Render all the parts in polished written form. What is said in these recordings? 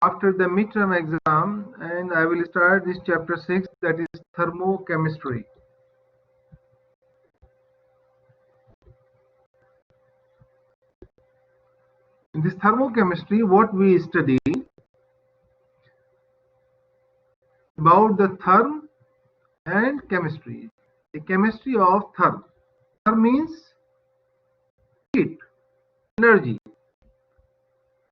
after the midterm exam, and I will start this chapter 6, that is thermochemistry. In this thermochemistry, what we study about the therm and chemistry. The chemistry of therm. Therm means heat, energy.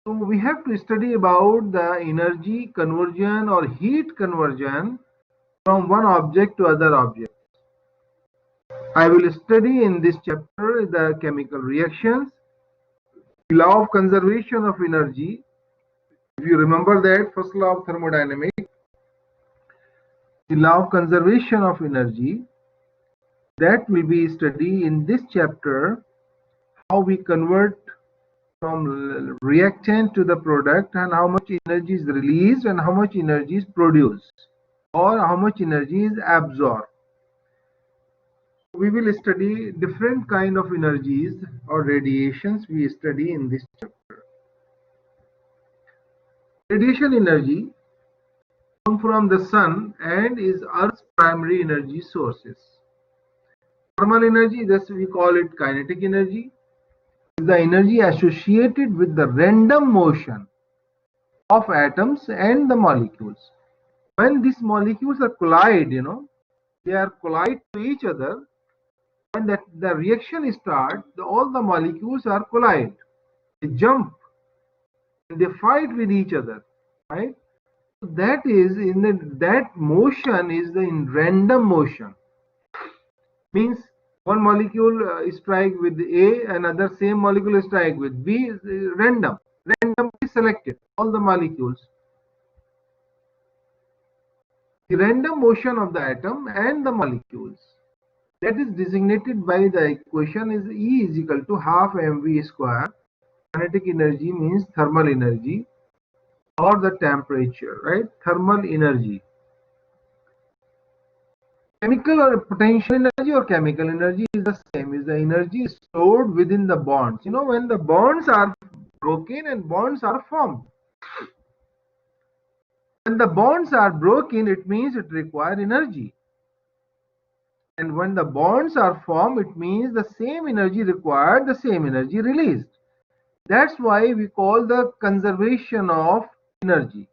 So we have to study about the energy conversion or heat conversion from one object to other object. I will study in this chapter the chemical reactions, the law of conservation of energy. If you remember that first law of thermodynamics, the law of conservation of energy, that will be studied in this chapter, how we convert from reactant to the product and how much energy is released and how much energy is produced or how much energy is absorbed. We will study different kind of energies or radiations we study in this chapter. Radiation energy comes from the sun and is Earth's primary energy sources. Thermal energy, thus we call it kinetic energy, is the energy associated with the random motion of atoms and the molecules. When these molecules are collide, they are collide to each other. When the reaction starts, all the molecules are collide. They jump and they fight with each other, right? So that is that motion is in random motion. Means one molecule strike with A, another same molecule strike with B. Is random, randomly selected. All the molecules. The random motion of the atom and the molecules, that is designated by the equation is E is equal to half mv square. Kinetic energy means thermal energy or the temperature, right? Thermal energy. Chemical or potential energy or chemical energy is the same, is the energy stored within the bonds. When the bonds are broken and bonds are formed. When the bonds are broken, it means it requires energy. And when the bonds are formed, it means the same energy required, the same energy released. That's why we call the conservation of energy.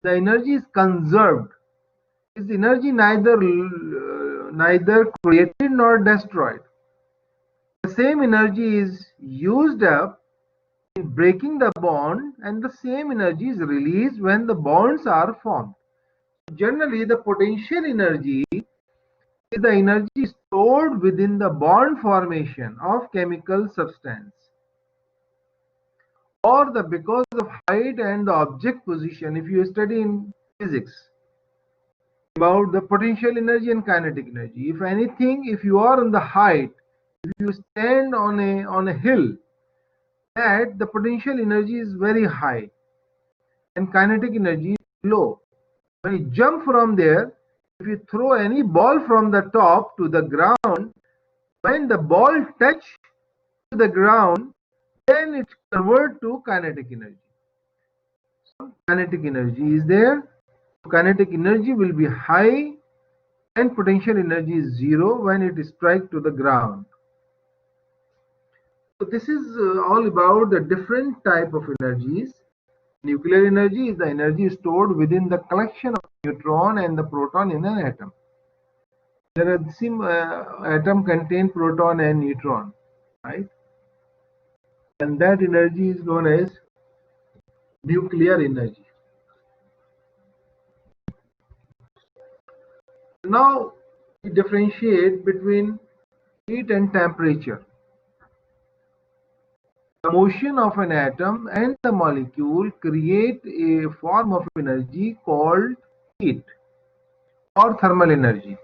The energy is conserved. Is energy neither created nor destroyed. The same energy is used up in breaking the bond, and the same energy is released when the bonds are formed. Generally, the potential energy is the energy stored within the bond formation of chemical substance, or because of height and the object position. If you study in physics about the potential energy and kinetic energy, if you are on the height, if you stand on a hill, that the potential energy is very high and kinetic energy is low. When you jump from there, if you throw any ball from the top to the ground, when the ball touch to the ground, then it converts to kinetic energy. So kinetic energy is there. Kinetic energy will be high and potential energy is zero when it strikes to the ground. So this is all about the different type of energies. Nuclear energy is the energy stored within the collection of neutron and the proton in an atom. There are the same atom contain proton and neutron, right? And that energy is known as nuclear energy. Now we differentiate between heat and temperature. The motion of an atom and the molecule create a form of energy called heat or thermal energy.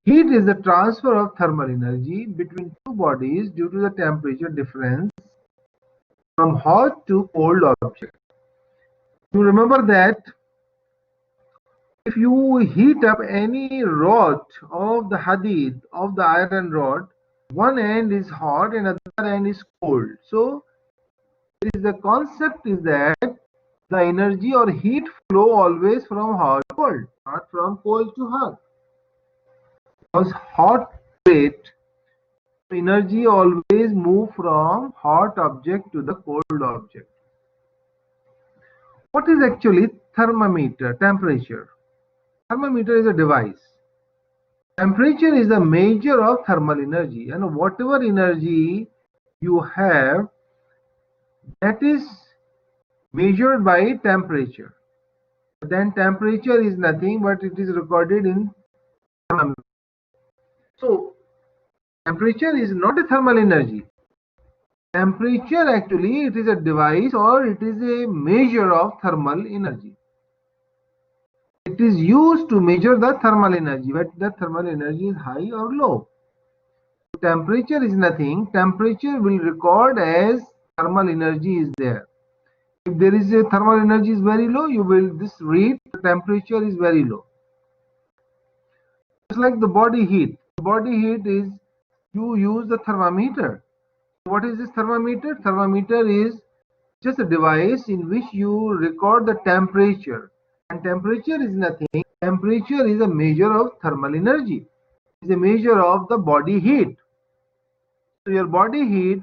Heat is the transfer of thermal energy between two bodies due to the temperature difference from hot to cold object. You remember that if you heat up any rod of the hadid, of the iron rod, one end is hot and other end is cold. So the concept is that the energy or heat flow always from hot to cold, not from cold to hot. Because hot plate energy always move from hot object to the cold object. What is actually thermometer? Temperature. Thermometer is a device. Temperature is the measure of thermal energy, and whatever energy you have, that is measured by temperature. Then temperature is nothing but it is recorded in thermometer. So temperature is not a thermal energy. Temperature actually it is a device or it is a measure of thermal energy. It is used to measure the thermal energy, whether the thermal energy is high or low. Temperature is nothing. Temperature will record as thermal energy is there. If there is a thermal energy is very low, you will this read the temperature is very low. Just like the body heat. Body heat is you use the thermometer. What is this thermometer? Thermometer is just a device in which you record the temperature. And temperature is nothing. Temperature is a measure of thermal energy. It is a measure of the body heat. So your body heat,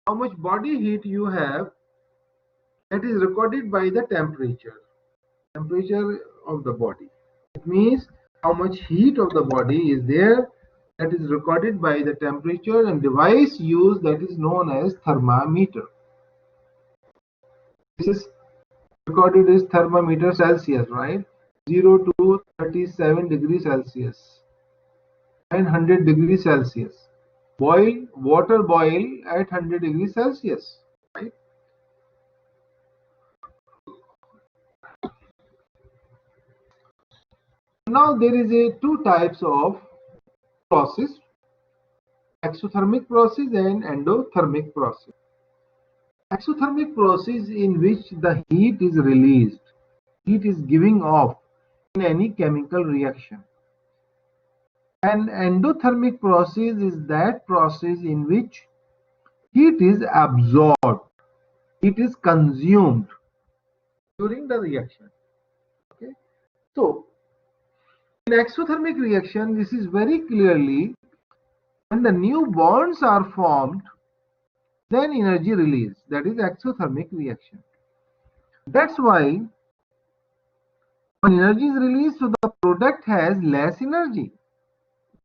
how much body heat you have, that is recorded by the temperature of the body. It means how much heat of the body is there, that is recorded by the temperature, and device used that is known as thermometer. This is recorded as thermometer Celsius, right? 0 to 37 degrees Celsius and 100 degrees Celsius. Water boil at 100 degrees Celsius, right? Now there is a two types of process, exothermic process and endothermic process. Exothermic process in which the heat is released, heat is giving off in any chemical reaction. And endothermic process is that process in which heat is absorbed, heat is consumed during the reaction. Okay, so in exothermic reaction, this is very clearly when the new bonds are formed, then energy release. That is exothermic reaction. That's why when energy is released, so the product has less energy.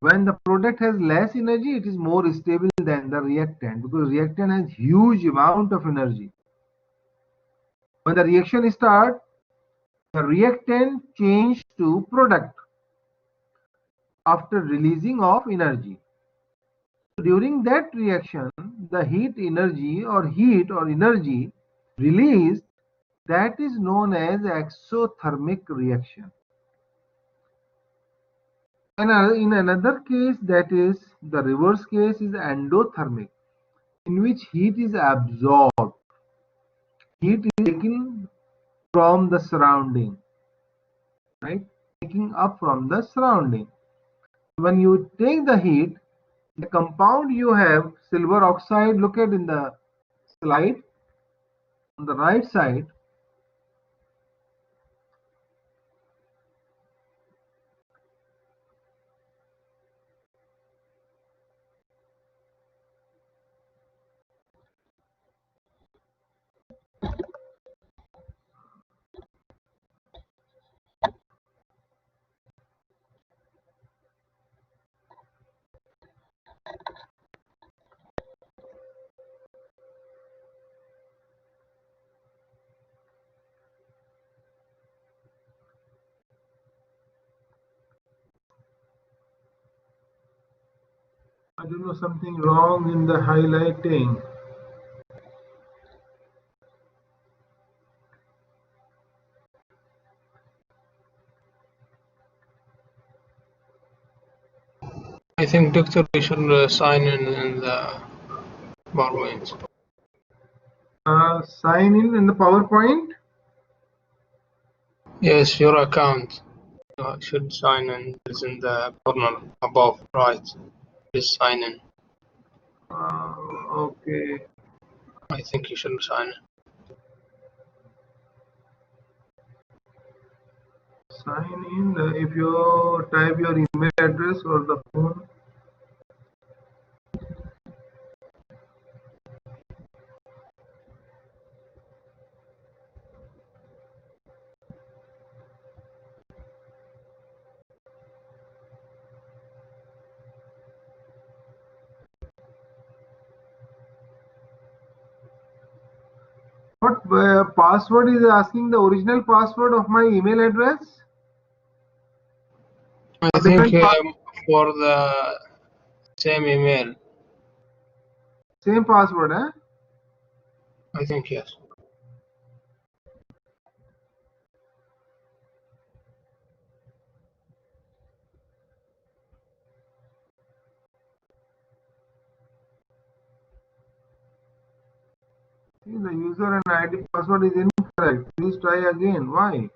When the product has less energy, it is more stable than the reactant because reactant has huge amount of energy. When the reaction starts, the reactant change to product after releasing of energy. During that reaction, the heat or energy released, that is known as exothermic reaction. And in another case, that is the reverse case, is endothermic, in which heat is absorbed. Heat is taken from the surrounding, right? Taking up from the surrounding. When you take the heat, the compound you have, silver oxide, look at in the slide on the right side. I don't know, something wrong in the highlighting. I think, Doctor, we should sign in the PowerPoint. Sign in the PowerPoint. Yes, your account should sign in. It's in the corner above, right? Please sign in. Okay. I think you should sign in. sign in if you type your email address or the phone. What password is asking? The original password of my email address? I A think different for the same email. same password, eh? I think yes. See, the user and ID password is incorrect. Please try again. Why?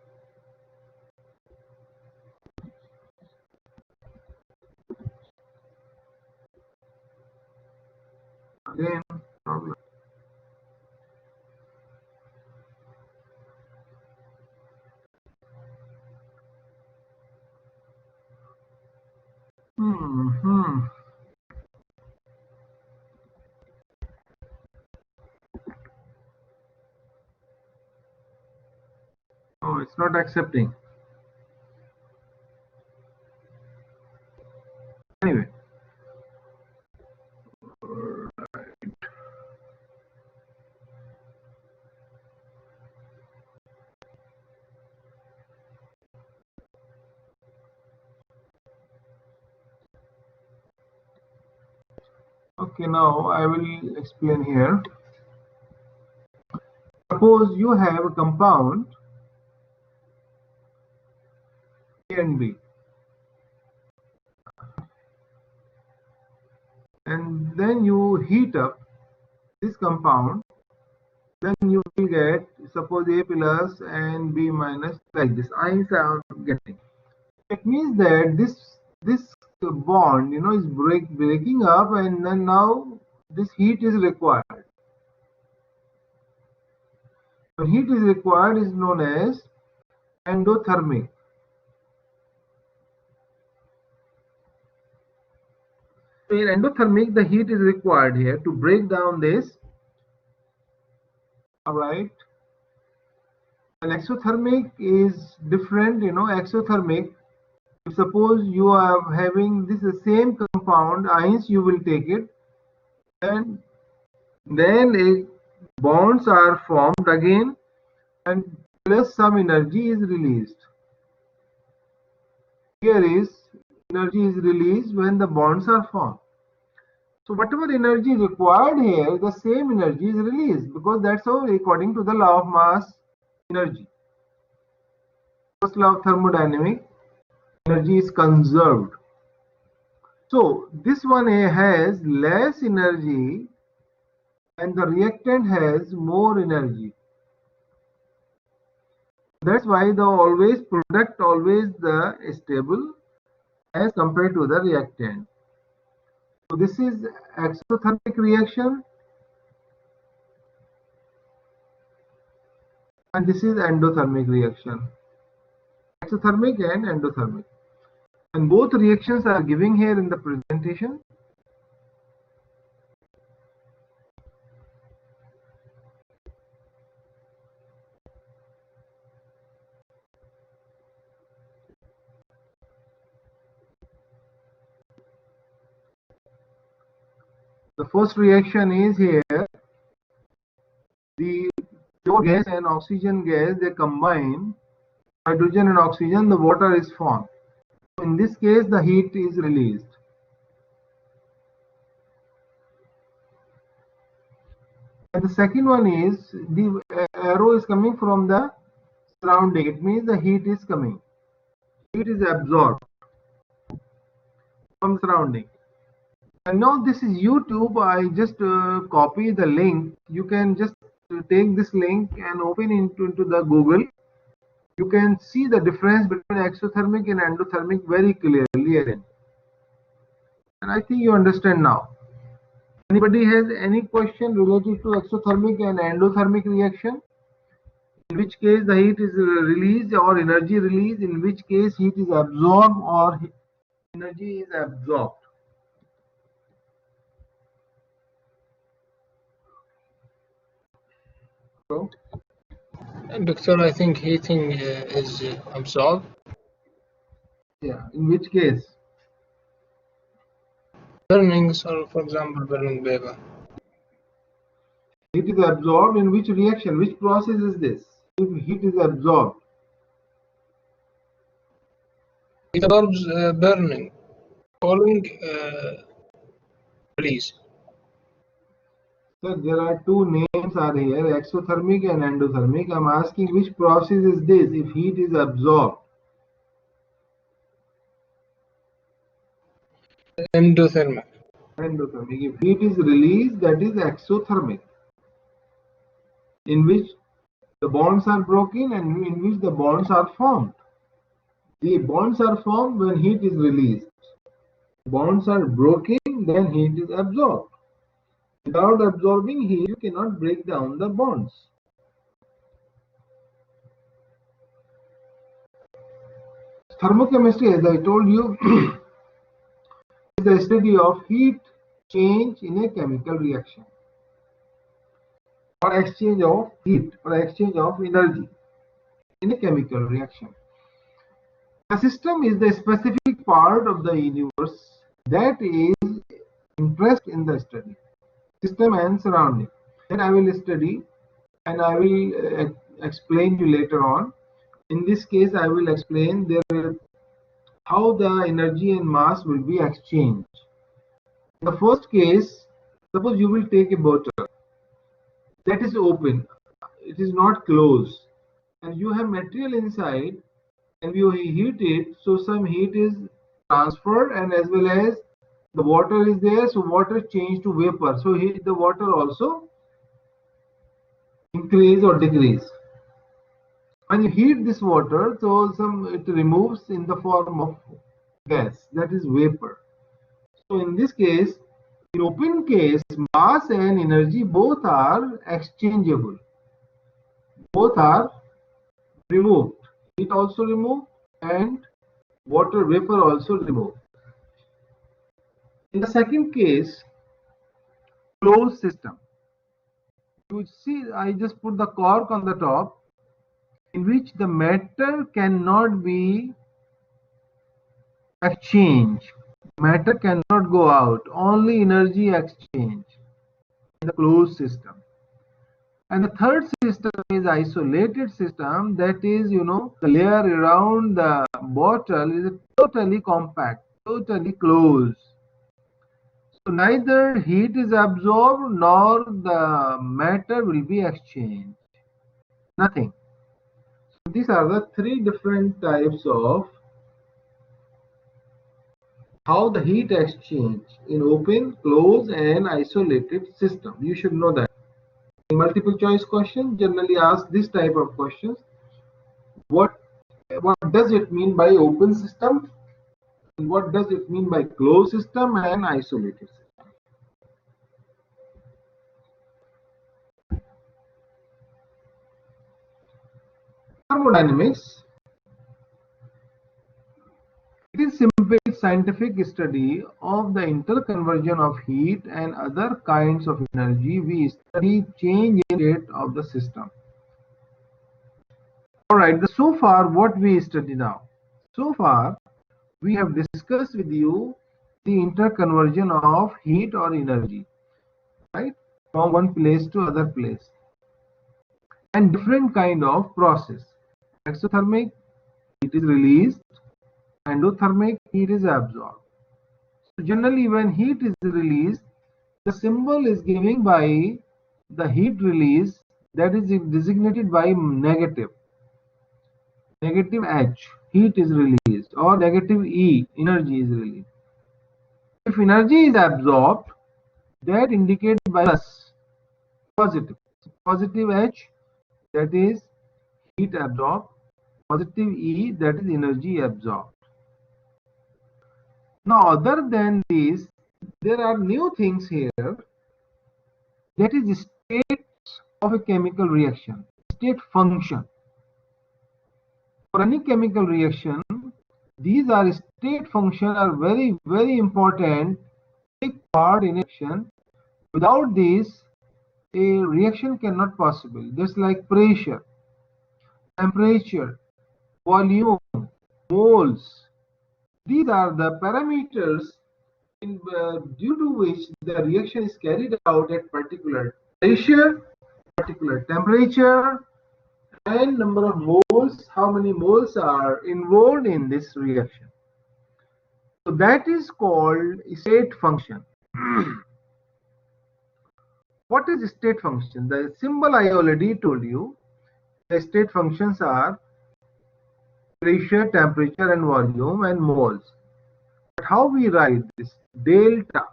Again, problem. Hmm. Oh, it's not accepting. Anyway. Okay, now I will explain here. Suppose you have a compound A and B, and then you heat up this compound, then you will get, suppose A plus and B minus, like this. Ions are getting. It means that this bond, is breaking up, and then now this heat is required. So heat is required is known as endothermic. So in endothermic, the heat is required here to break down this. All right. And exothermic is different. Exothermic, if suppose you are having this same compound, ions, you will take it, and then bonds are formed again, and plus some energy is released. Here is energy is released when the bonds are formed. So whatever energy is required here, the same energy is released, because that's how, according to the law of mass energy. First law of thermodynamics, energy is conserved. So this one has less energy and the reactant has more energy. That's why the product always the stable as compared to the reactant. So this is exothermic reaction, and this is endothermic reaction. Exothermic and endothermic. And both reactions are giving here in the presentation. The first reaction is here, the pure gas and oxygen gas, they combine, hydrogen and oxygen, the water is formed. In this case, the heat is released. And the second one is, the arrow is coming from the surrounding. It means the heat is coming. Heat is absorbed from surrounding. And now this is YouTube. I just copy the link. You can just take this link and open into the Google. You can see the difference between exothermic and endothermic very clearly again. And I think you understand now. Anybody has any question related to exothermic and endothermic reaction? in which case the heat is released or energy released, in which case heat is absorbed or energy is absorbed. So, Doctor, I think heating is absorbed. yeah, in which case? Burning, so for example, burning paper. Heat is absorbed in which reaction? Which process is this? If heat is absorbed, It absorbs burning, cooling, release. sir, there are two names are here, exothermic and endothermic. I'm asking which process is this if heat is absorbed? Endothermic. Endothermic. If heat is released, that is exothermic, in which the bonds are broken and in which the bonds are formed. The bonds are formed when heat is released. Bonds are broken, then heat is absorbed. Without absorbing heat, you cannot break down the bonds. Thermochemistry, as I told you, is the study of heat change in a chemical reaction or exchange of heat or exchange of energy in a chemical reaction. The system is the specific part of the universe that is interested in the study. System and surrounding. That I will study and I will explain you later on. In this case, I will explain how the energy and mass will be exchanged. In the first case, suppose you will take a bottle that is open, it is not closed, and you have material inside and you heat it, so some heat is transferred and as well as the water is there, so water changed to vapor, so the water also increase or decrease. When you heat this water, so it removes in the form of gas, that is vapor. So in this case, in open case, mass and energy both are exchangeable, both are removed, heat also removed and water vapor also removed. In the second case, closed system, you see I just put the cork on the top, in which the matter cannot be exchanged, matter cannot go out, only energy exchange in the closed system. And the third system is isolated system, that is, the layer around the bottle is totally compact, totally closed. So neither heat is absorbed nor the matter will be exchanged. Nothing. So these are the three different types of how the heat exchange in open, closed and isolated system. You should know that. In multiple choice question generally ask this type of questions. What does it mean by open system? And what does it mean by closed system and isolated system? Thermodynamics. It is simply scientific study of the interconversion of heat and other kinds of energy. We study change in state of the system. Alright, so far what we study now? So far we have discussed with you the interconversion of heat or energy, right, from one place to other place, and different kind of process. Exothermic, heat is released. Endothermic, heat is absorbed. So generally when heat is released, the symbol is given by the heat release, that is designated by negative H, heat is released, or negative E, energy is released. If energy is absorbed, that indicated by plus, positive. Positive H, that is heat absorbed. Positive E, that is energy absorbed. Now other than this, there are new things here, that is states of a chemical reaction. state function. For any chemical reaction, these are state function are very important, big part in action. Without this, a reaction cannot possible. Just like pressure, temperature, volume, moles. These are the parameters due to which the reaction is carried out at particular pressure, particular temperature, and number of moles, how many moles are involved in this reaction. So that is called state function. What is state function? The symbol I already told you. The state functions are pressure, temperature, and volume, and moles. But how we write this? Delta.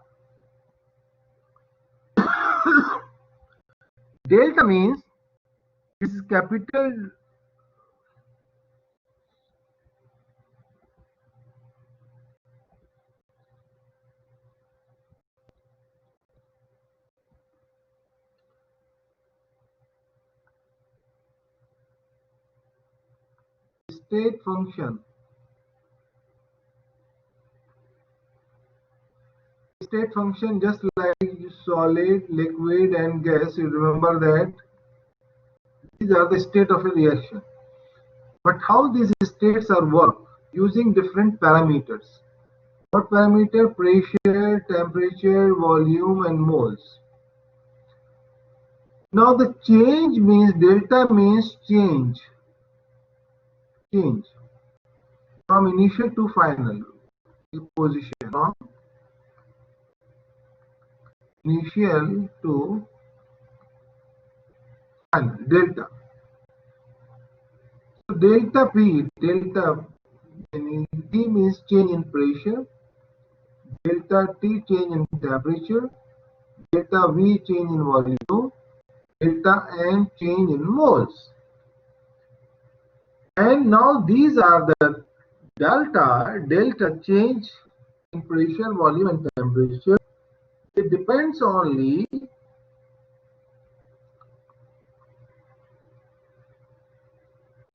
Delta means this is capital state function. State function just like solid, liquid, and gas. You remember that these are the state of a reaction. But how these states are work using different parameters. What parameter? Pressure, temperature, volume, and moles. Now the change means delta means change. Change from initial to final position. From initial to final, delta. So delta P, delta T means change in pressure, delta T change in temperature, delta V change in volume, delta N change in moles. And now these are the delta change in pressure, volume, and temperature. It depends only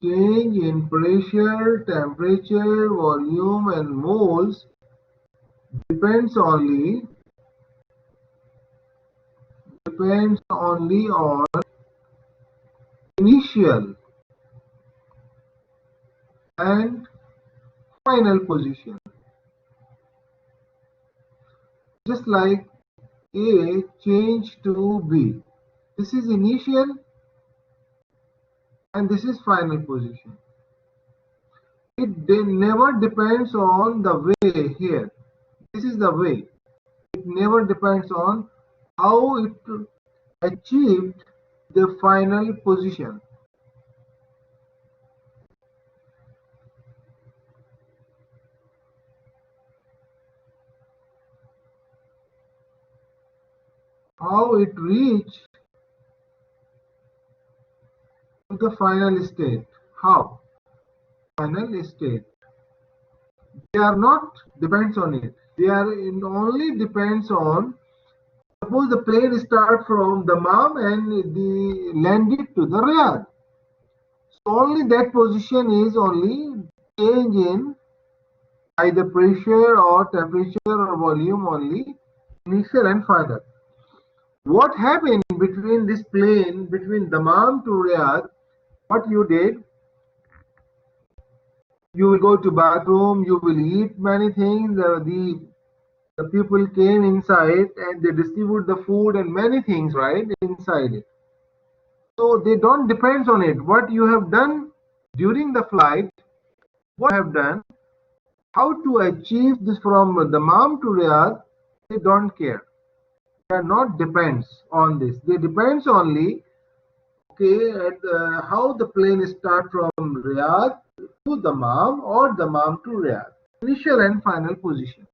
change in pressure, temperature, volume, and moles depends only on initial and final position. Just like A change to B. This is initial and this is final position. It never depends on the way here. This is the way. It never depends on how it achieved the final position. How it reached to the final state. How? Final state. They are not depends on it. They are only depends on, suppose the plane start from Dammam and the landed to the Riyadh. So only that position is only change in either pressure or temperature or volume only, initial and final. What happened between this plane, between Dammam to Riyadh? What you did? You will go to bathroom, you will eat many things, the people came inside and they distribute the food and many things, right, inside it. So they don't depend on it. What you have done during the flight, what you have done, how to achieve this from Dammam to Riyadh, they don't care. They are not depends on this. They depends only, okay, at how the plane start from Riyadh to Dammam or Dammam to Riyadh, initial and final position.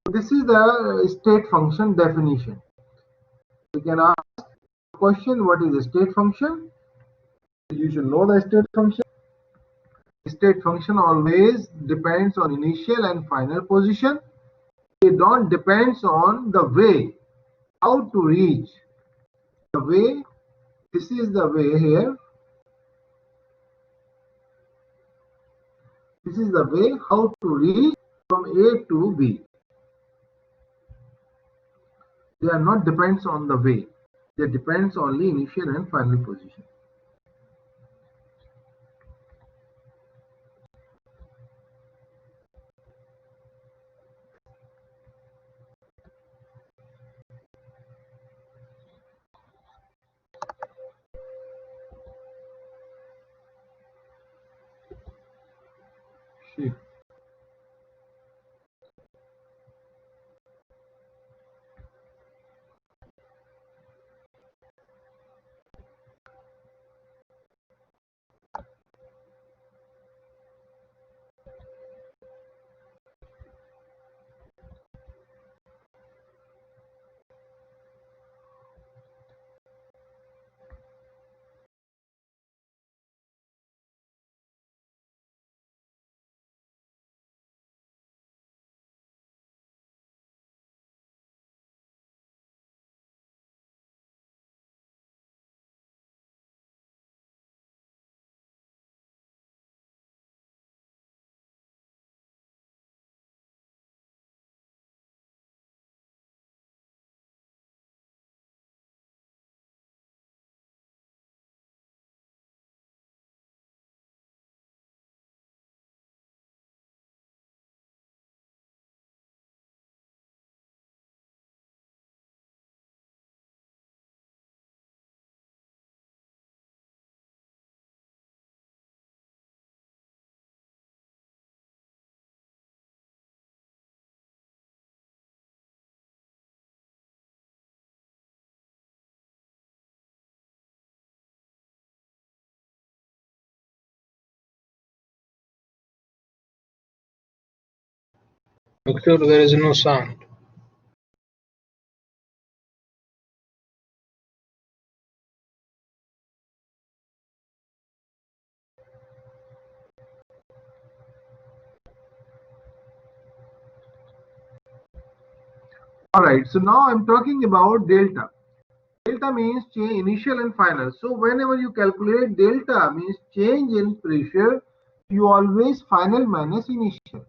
So this is the state function definition. You can ask a question, what is a state function? You should know the state function. State function always depends on initial and final position. They don't depends on the way, how to reach. The way This is the way here. This is the way how to reach from A to B. They are not depends on the way. They depends only initial and final position. See. Doctor, there is no sound. Alright, so now I'm talking about delta. Delta means change initial and final. So whenever you calculate delta means change in pressure, you always final minus initial.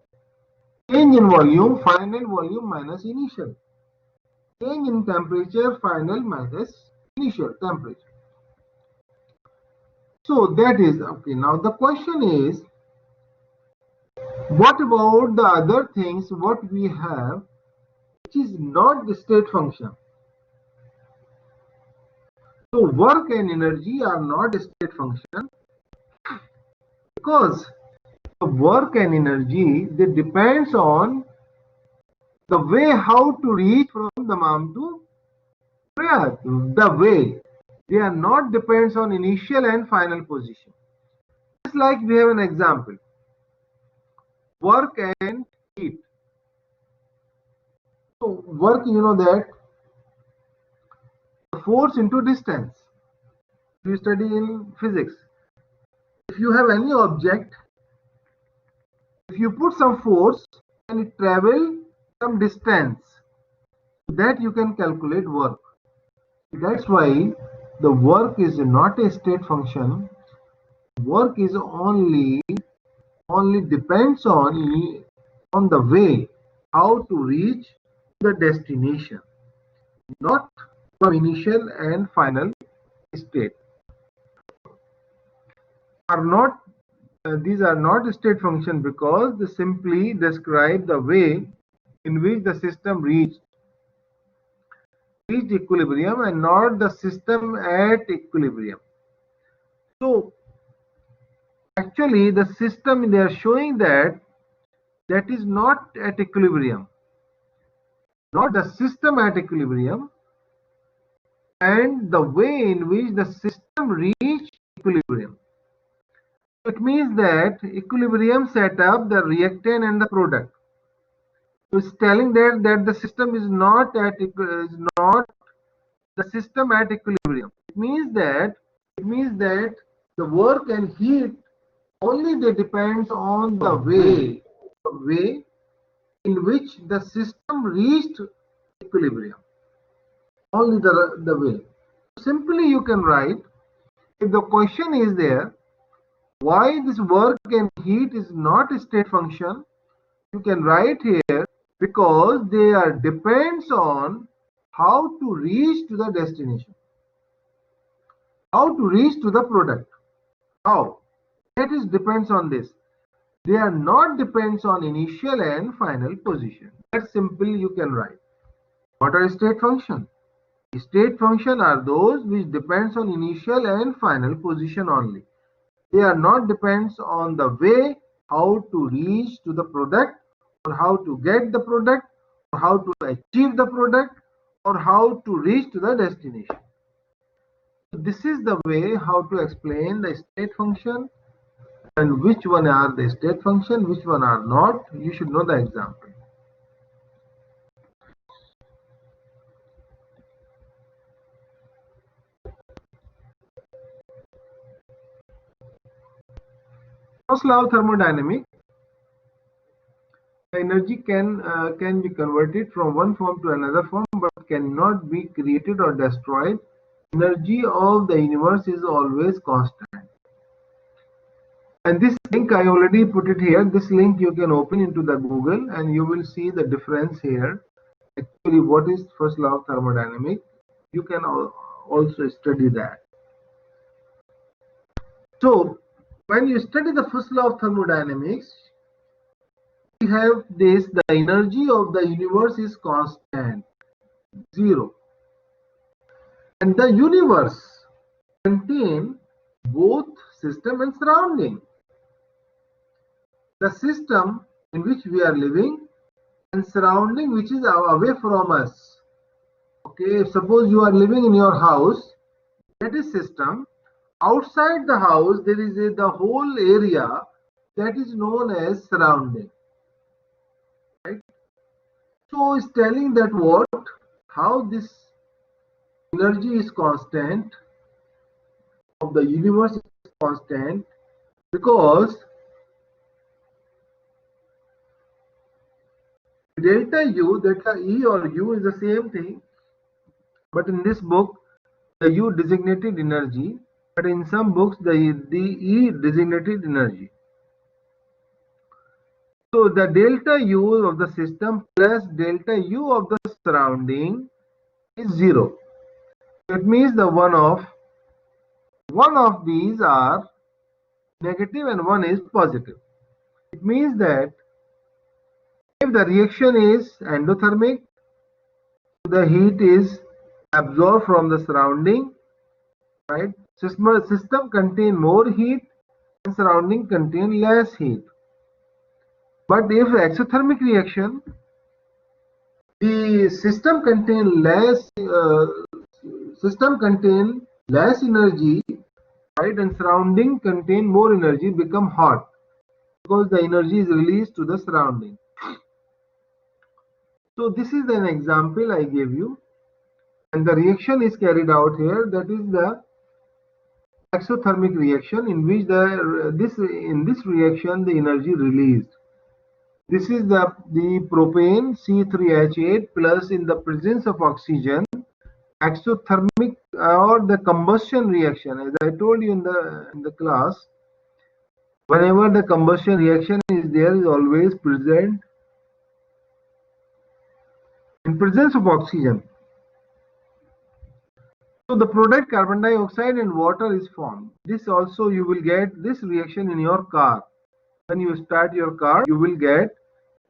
Change in volume, final volume minus initial. Change in temperature, final minus initial temperature. So that is okay. Now the question is, what about the other things what we have which is not the state function? So work and energy are not a state function because the work and energy they depends on the way how to reach from the Dammam to Riyadh. The way they are not depends on initial and final position. Just like we have an example, work and heat. So work, you know that force into distance. You study in physics. If you have any object, if you put some force and it travel some distance, that you can calculate work. That's why the work is not a state function. Work is only depends on the way how to reach the destination, not from initial and final state. Are not these are not state function because they simply describe the way in which the system reached equilibrium and not the system at equilibrium. So actually the system they are showing that is not at equilibrium, not the system at equilibrium, and the way in which the system reached equilibrium. It means that equilibrium set up the reactant and the product. So it's telling that the system is not the system at equilibrium. It means that the work and heat only they depends on the way in which the system reached equilibrium. Only the way. Simply you can write If the question is there, why this work and heat is not a state function, you can write here, because they are depends on how to reach to the destination, how to reach to the product. How? That is depends on this. They are not depends on initial and final position. That's simple you can write. What are state function? State function are those which depends on initial and final position only. They are not depends on the way how to reach to the product, or how to get the product, or how to achieve the product, or how to reach to the destination. This is the way how to explain the state function, and which one are the state function, which one are not. You should know the example. First law of thermodynamics: the energy can be converted from one form to another form, but cannot be created or destroyed. Energy of the universe is always constant. And this link I already put it here. This link you can open into the Google and you will see the difference here. Actually, what is first law of thermodynamics? You can also study that. So when you study the first law of thermodynamics, we have this: the energy of the universe is constant, zero, and the universe contains both system and surrounding. The system in which we are living and surrounding which is away from us. Okay, suppose you are living in your house, that is system. Outside the house there is the whole area that is known as surrounding, right? So it's telling that what, how this energy is constant of the universe is constant, because delta U, delta E or U is the same thing, but in this book the U designated energy, but in some books the E designated energy. So the delta U of the system plus delta U of the surrounding is 0. It means the one of these are negative and one is positive. It means that if the reaction is endothermic, the heat is absorbed from the surrounding, right? System contain more heat and surrounding contain less heat. But if exothermic reaction, the system contain less energy, right, and surrounding contain more energy, become hot because the energy is released to the surrounding. So this is an example I gave you, and the reaction is carried out here. That is the exothermic reaction, in which in this reaction the energy released. This is the propane C3H8 plus in the presence of oxygen, exothermic or the combustion reaction. As I told you in the class, whenever the combustion reaction is there, is always present in presence of oxygen. So the product carbon dioxide and water is formed. This also you will get this reaction in your car. When you start your car, you will get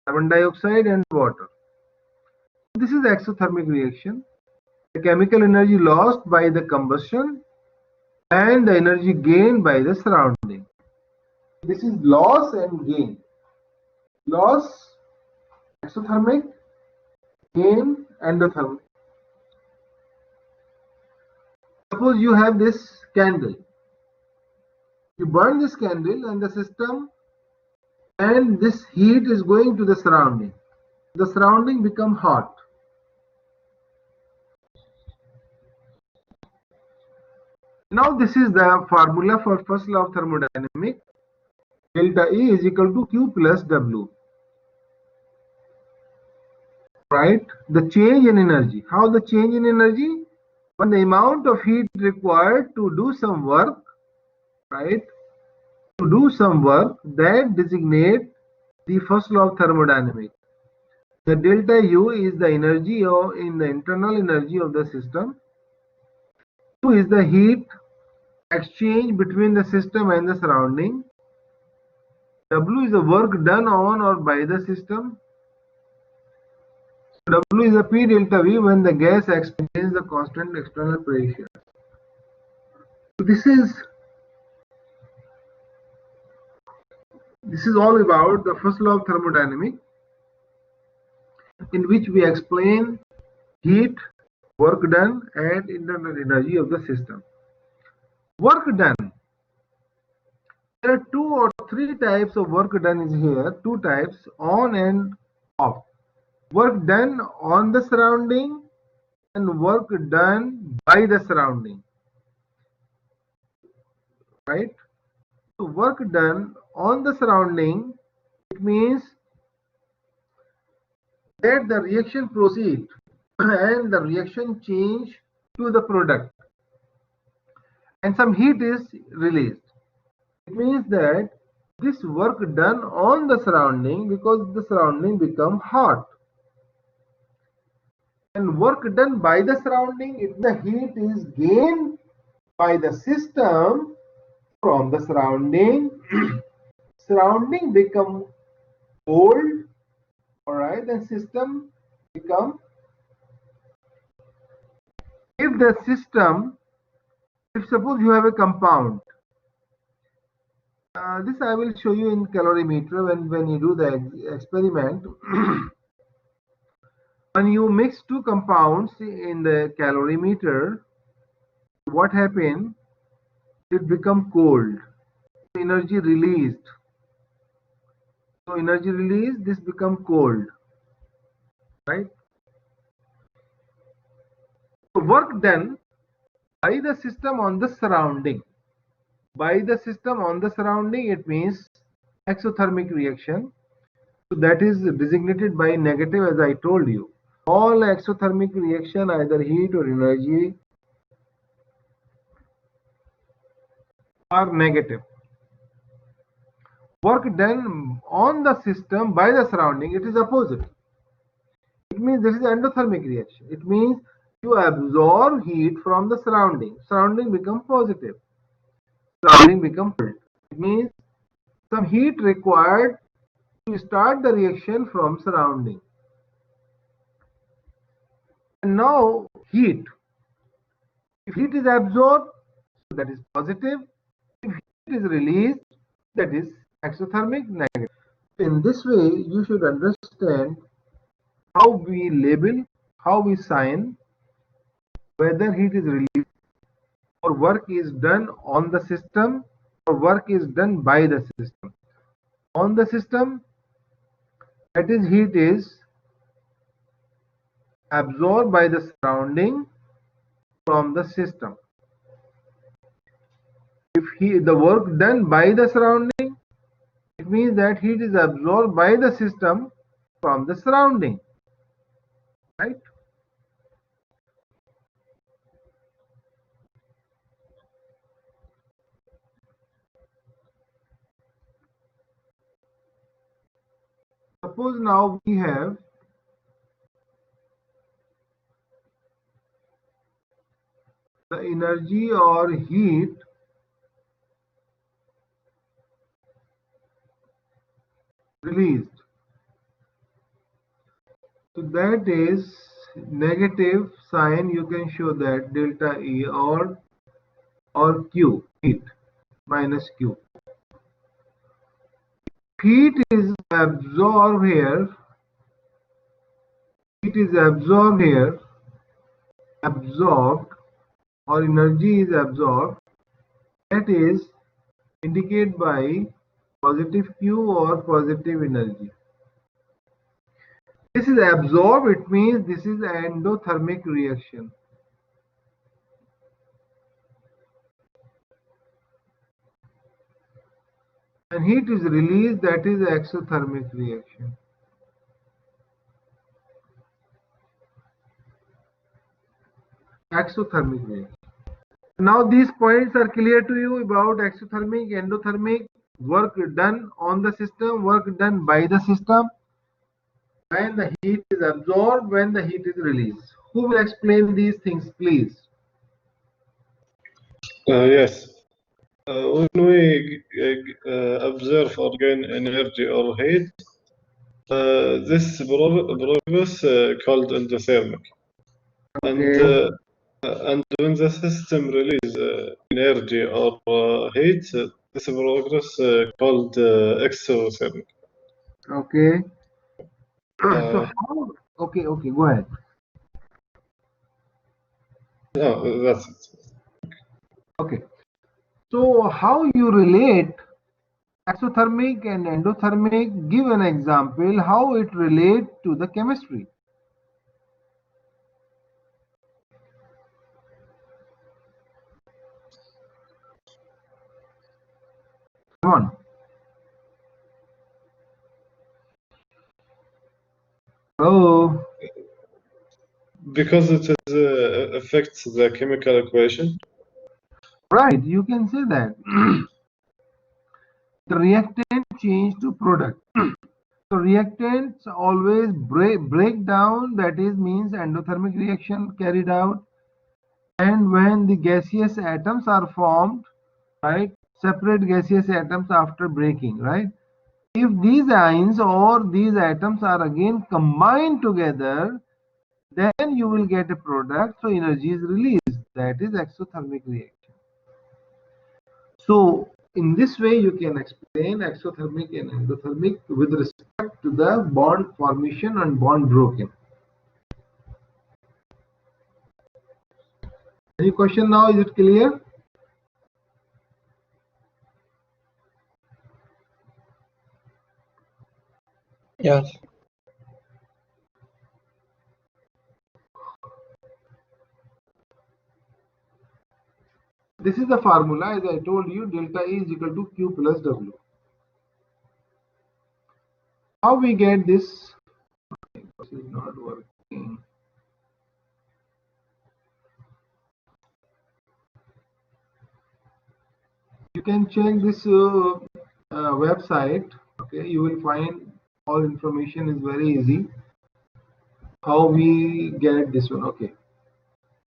carbon dioxide and water. This is exothermic reaction. The chemical energy lost by the combustion and the energy gained by the surrounding. This is loss and gain. Loss, exothermic; gain, endothermic. Suppose you have this candle. You burn this candle and the system, and this heat is going to the surrounding. The surrounding become hot. Now this is the formula for first law of thermodynamics. Delta E is equal to Q plus W. Right? The change in energy. How the change in energy? when the amount of heat required to do some work, right, to do some work, that designate the first law of thermodynamics. The delta U is the energy in the internal energy of the system. U is the heat exchange between the system and the surrounding. W is the work done on or by the system. W is the P delta V when the gas experiences the constant external pressure. So this is all about the first law of thermodynamics, in which we explain heat, work done, and internal energy of the system. Work done. There are 2 or 3 types of work done is here. 2 types, on and off. Work done on the surrounding and work done by the surrounding. Right? So work done on the surrounding, it means that the reaction proceed and the reaction change to the product and some heat is released. It means that this work done on the surrounding, because the surrounding become hot, and work done by the surrounding, if the heat is gained by the system from the surrounding, surrounding become cold, all right, then system become, if the system, if suppose you have a compound, this I will show you in calorimeter when you do the experiment. When you mix 2 compounds in the calorimeter, what happened? It become cold. Energy released. So energy released, this become cold, right? So work done by the system on the surrounding. By the system on the surrounding, it means exothermic reaction. So that is designated by negative, as I told you. All exothermic reaction, either heat or energy, are negative. Work done on the system by the surrounding, it is opposite. It means this is endothermic reaction. It means you absorb heat from the surrounding. Surrounding become positive. Surrounding become cold. It means some heat required to start the reaction from surrounding. And now heat. If heat is absorbed, that is positive. If heat is released, that is exothermic, negative. In this way, you should understand how we label, how we sign whether heat is released or work is done on the system or work is done by the system. On the system, that is, heat is absorbed by the surrounding from the system. If the work done by the surrounding, it means that heat is absorbed by the system from the surrounding, right? Suppose now we have the energy or heat released. So that is negative sign, you can show that delta E or Q, heat minus Q. Heat is absorbed here, heat is absorbed here, absorbed, or energy is absorbed, that is indicated by positive Q or positive energy. This is absorbed, it means this is endothermic reaction. And heat is released, that is exothermic reaction. exothermic reaction. Now these points are clear to you about exothermic, endothermic, work done on the system, work done by the system, when the heat is absorbed, when the heat is released. Who will explain these things, please? Yes. When we observe or gain energy or heat, this process called endothermic. Okay. And when the system release energy or heat, this progress called exothermic. Okay. So Uh, how? Okay. Okay. Go ahead. no, that's it. Okay. So how you relate exothermic and endothermic? Give an example how it relates to the chemistry. Come on. Hello. Because it is, affects the chemical equation. Right. You can say that. The reactant change to product. So reactants always break down, that is means endothermic reaction carried out, and when the gaseous atoms are formed, right, separate gaseous atoms after breaking, right, if these ions or these atoms are again combined together, then you will get a product, so energy is released, that is exothermic reaction. So in this way you can explain exothermic and endothermic with respect to the bond formation and bond broken. Any question now? Is it clear? Yes. This is the formula, as I told you, delta E is equal to Q plus W. How we get this? This is not working. You can check this website. Okay, you will find all information is very easy. How we get this one? Okay.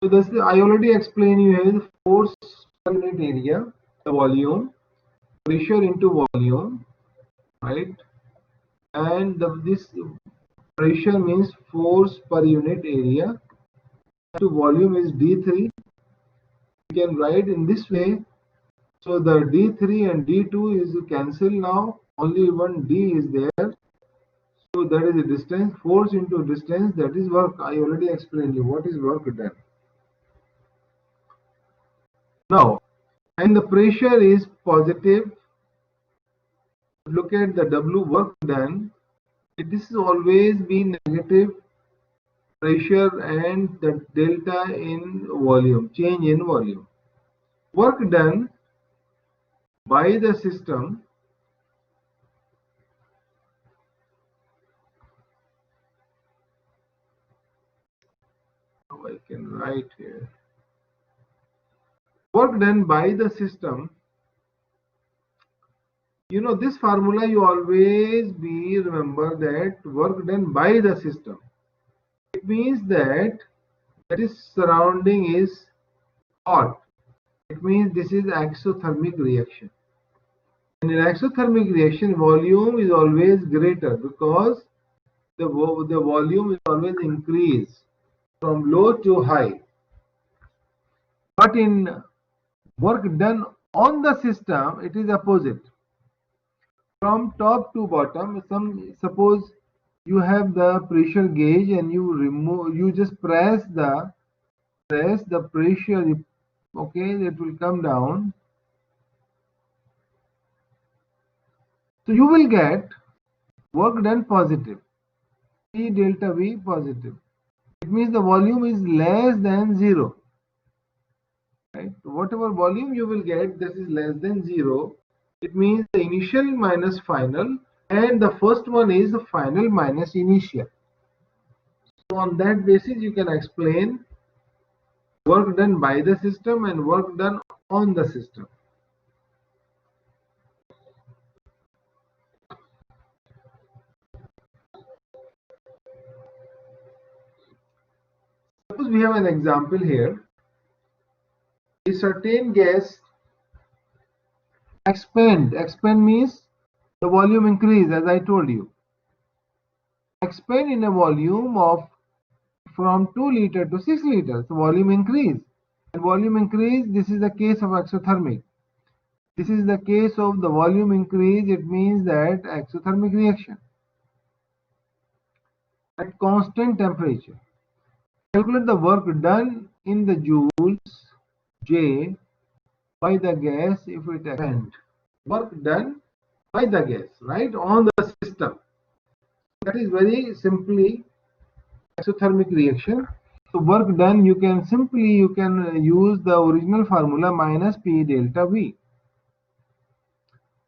So this I already explained you here, force per unit area, the volume, pressure into volume, right? And this pressure means force per unit area to volume is D3. You can write in this way. So the D3 and D2 is cancelled now. Only one D is there. So that is a distance. Force into distance, that is work. I already explained you what is work done. Now, and the pressure is positive. Look at the W work done. This is always be negative pressure and the delta in volume, change in volume. Work done by the system I can write here. Work done by the system. You know this formula you always be remember that work done by the system. It means that is surrounding is hot. It means this is exothermic reaction. And in exothermic reaction, volume is always greater because the volume is always increase from low to high. But in work done on the system, it is opposite. From top to bottom, suppose you have the pressure gauge and you just press the pressure, okay, it will come down. So you will get work done positive, E delta V positive. It means the volume is less than 0. Right? So whatever volume you will get, this is less than 0. It means the initial minus final, and the first one is the final minus initial. So on that basis, you can explain Work done by the system and work done on the system. Suppose we have an example here. A certain gas expand means the volume increase, as I told you. Expand in a volume of from 2 liter to 6 liters, so volume increase. And volume increase, this is the case of exothermic. This is the case of the volume increase, it means that exothermic reaction at constant temperature. Calculate the work done in the joules J by the gas if it expands. Work done by the gas, right, on the system. That is very simply exothermic reaction. So work done, you can use the original formula minus P delta V.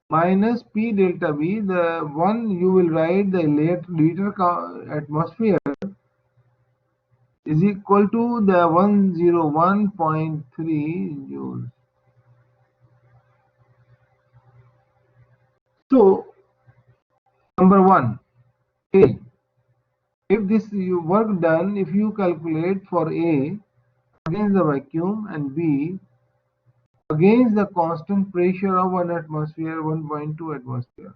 Minus P delta V, the one you will write the liter atmosphere is equal to the 101.3 joules. So number 1, A. If this work done, if you calculate for A against the vacuum and B against the constant pressure of 1 atmosphere, 1.2 atmosphere.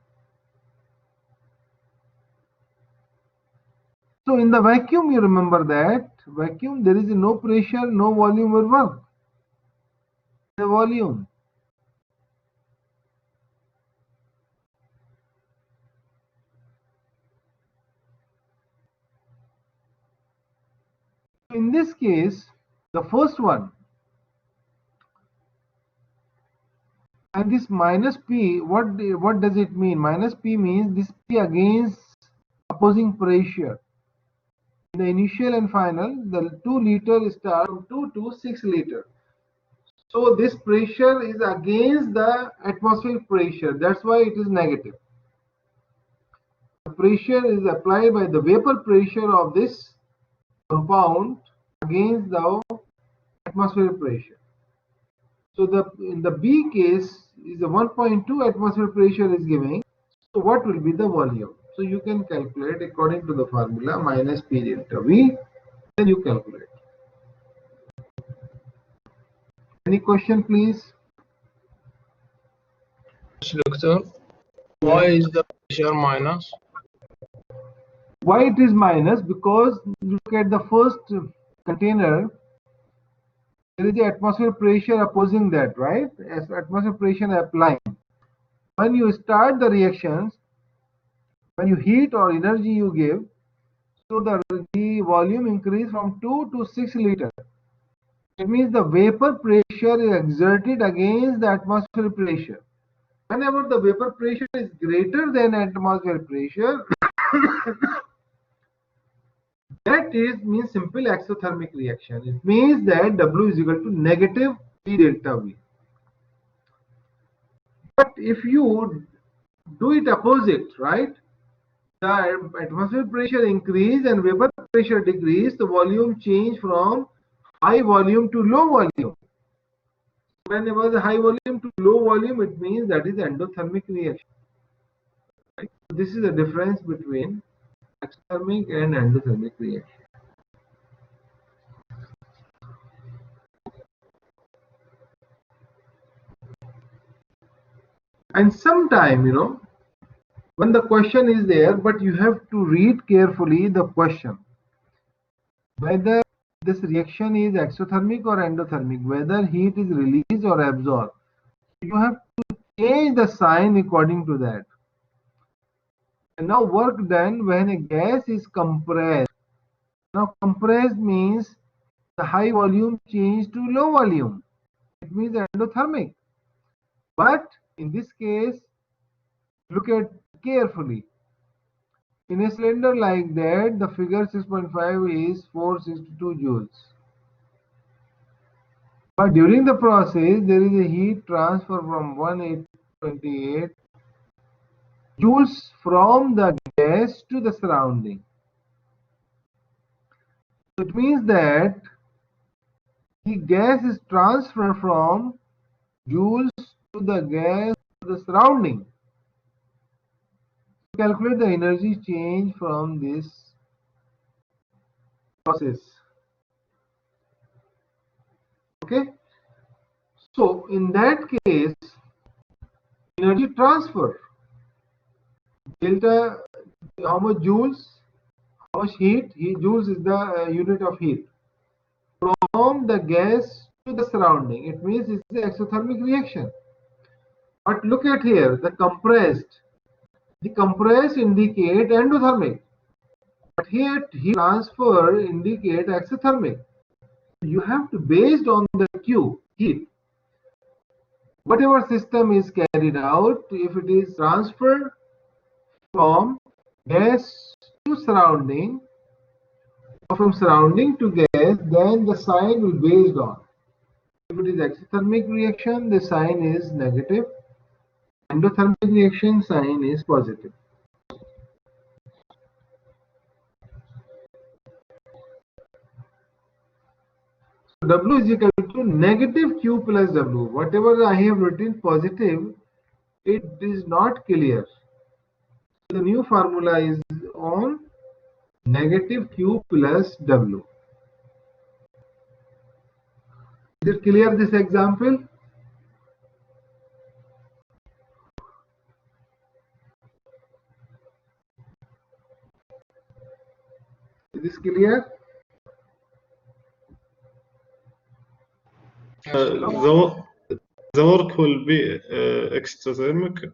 So in the vacuum, you remember that vacuum, there is no pressure, no volume will work. The volume. In this case, the first one, and this minus P, what does it mean? Minus P means this P against opposing pressure. In the initial and final, the 2 liter start from 2 to 6 liter. So this pressure is against the atmospheric pressure. That's why it is negative. The pressure is applied by the vapor pressure of this compound against the atmospheric pressure. So in the B case is the 1.2 atmosphere pressure is giving. So what will be the volume? So you can calculate according to the formula minus P delta V. Then you calculate. Any question, please? Doctor, why is the pressure minus? Why it is minus? Because look at the first container. There is the atmosphere pressure opposing that, right? As atmosphere pressure applying. When you start the reactions, when you heat or energy you give, so the volume increase from 2 to 6 liter. It means the vapor pressure is exerted against the atmospheric pressure. Whenever the vapor pressure is greater than atmospheric pressure, that means simple exothermic reaction. It means that W is equal to negative P delta V. But if you do it opposite, right? The atmospheric pressure increase and vapor pressure decrease, the volume change from high volume to low volume. Whenever the high volume to low volume, it means that is endothermic reaction. Right? This is the difference between exothermic and endothermic reaction. And sometime, when the question is there, but you have to read carefully the question. Whether this reaction is exothermic or endothermic, whether heat is released or absorbed. You have to change the sign according to that. And now work done when a gas is compressed. Now compressed means the high volume change to low volume. It means endothermic. But in this case, look at carefully. In a cylinder like that, the figure 6.5 is 462 joules. But during the process, there is a heat transfer from 1828 joules from the gas to the surrounding. So it means that the gas is transferred from joules to the gas to the surrounding. Calculate the energy change from this process. Okay, so in that case, energy transfer, delta, how much joules, how much heat, joules is the unit of heat, from the gas to the surrounding. It means it's the exothermic reaction. But look at here, the compressed indicate endothermic, but here heat transfer indicate exothermic. You have to, based on the Q, heat, whatever system is carried out, if it is transferred from gas to surrounding, or from surrounding to gas, then the sign will be based on. If it is exothermic reaction, the sign is negative. Endothermic reaction, sign is positive. So W is equal to negative Q plus W. Whatever I have written positive, it is not clear. The new formula is on negative Q plus W. Is it clear, this example? Is this clear? The work will be exothermic.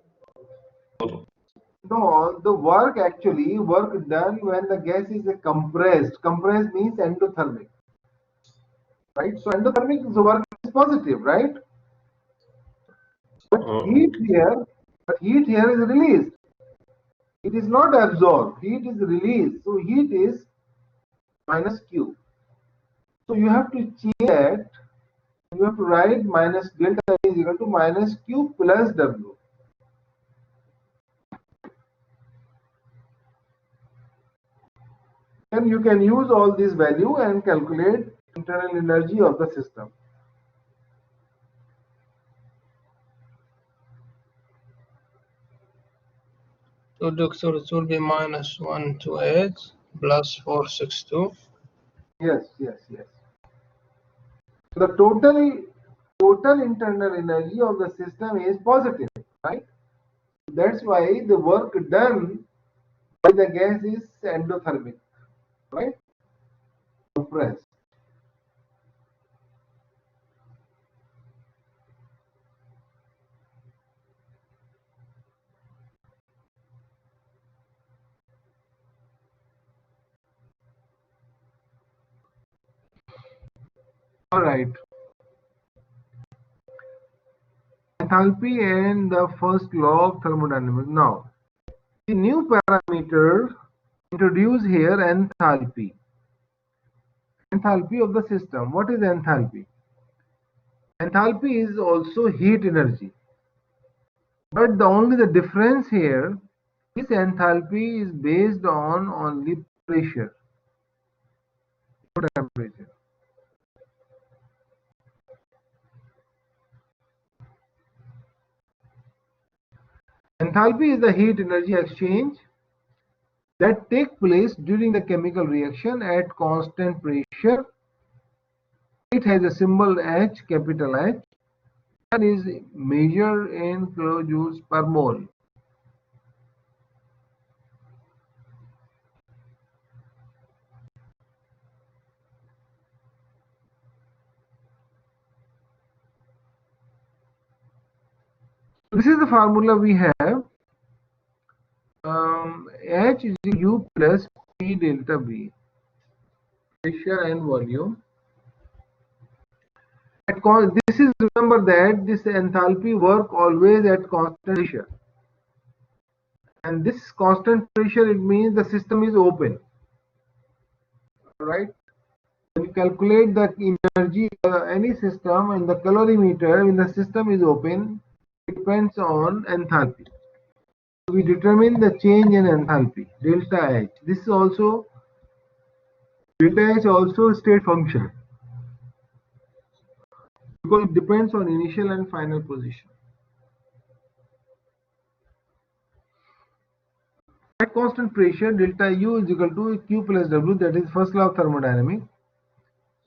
No, the work done when the gas is compressed. Compressed means endothermic, right? So endothermic is the work is positive, right? But heat here is released. It is not absorbed. Heat is released. So heat is minus Q. So you have to change that. You have to write minus delta is equal to minus Q plus W. Then you can use all this value and calculate internal energy of the system. So, doctor, it will be minus 128 plus 462. Yes. So the total internal energy of the system is positive, right? That's why the work done by the gas is endothermic, right? Compressed. All right. Enthalpy and the first law of thermodynamics. Now, the new parameter introduced here, enthalpy. Enthalpy of the system. What is enthalpy? Enthalpy is also heat energy. But only the difference here, this enthalpy is based on only pressure, no temperature. Enthalpy is the heat energy exchange that takes place during the chemical reaction at constant pressure. It has a symbol H, capital H, and is measured in kilojoules per mole. This is the formula we have. H is U plus P delta V, pressure and volume. This is, remember that this enthalpy work always at constant pressure, and this constant pressure, it means the system is open, right? When you calculate the energy any system and the calorimeter when the system is open, it depends on enthalpy. We determine the change in enthalpy, delta H. This is also, delta H also state function. because it depends on initial and final position. At constant pressure, delta U is equal to Q plus W, that is first law of thermodynamics.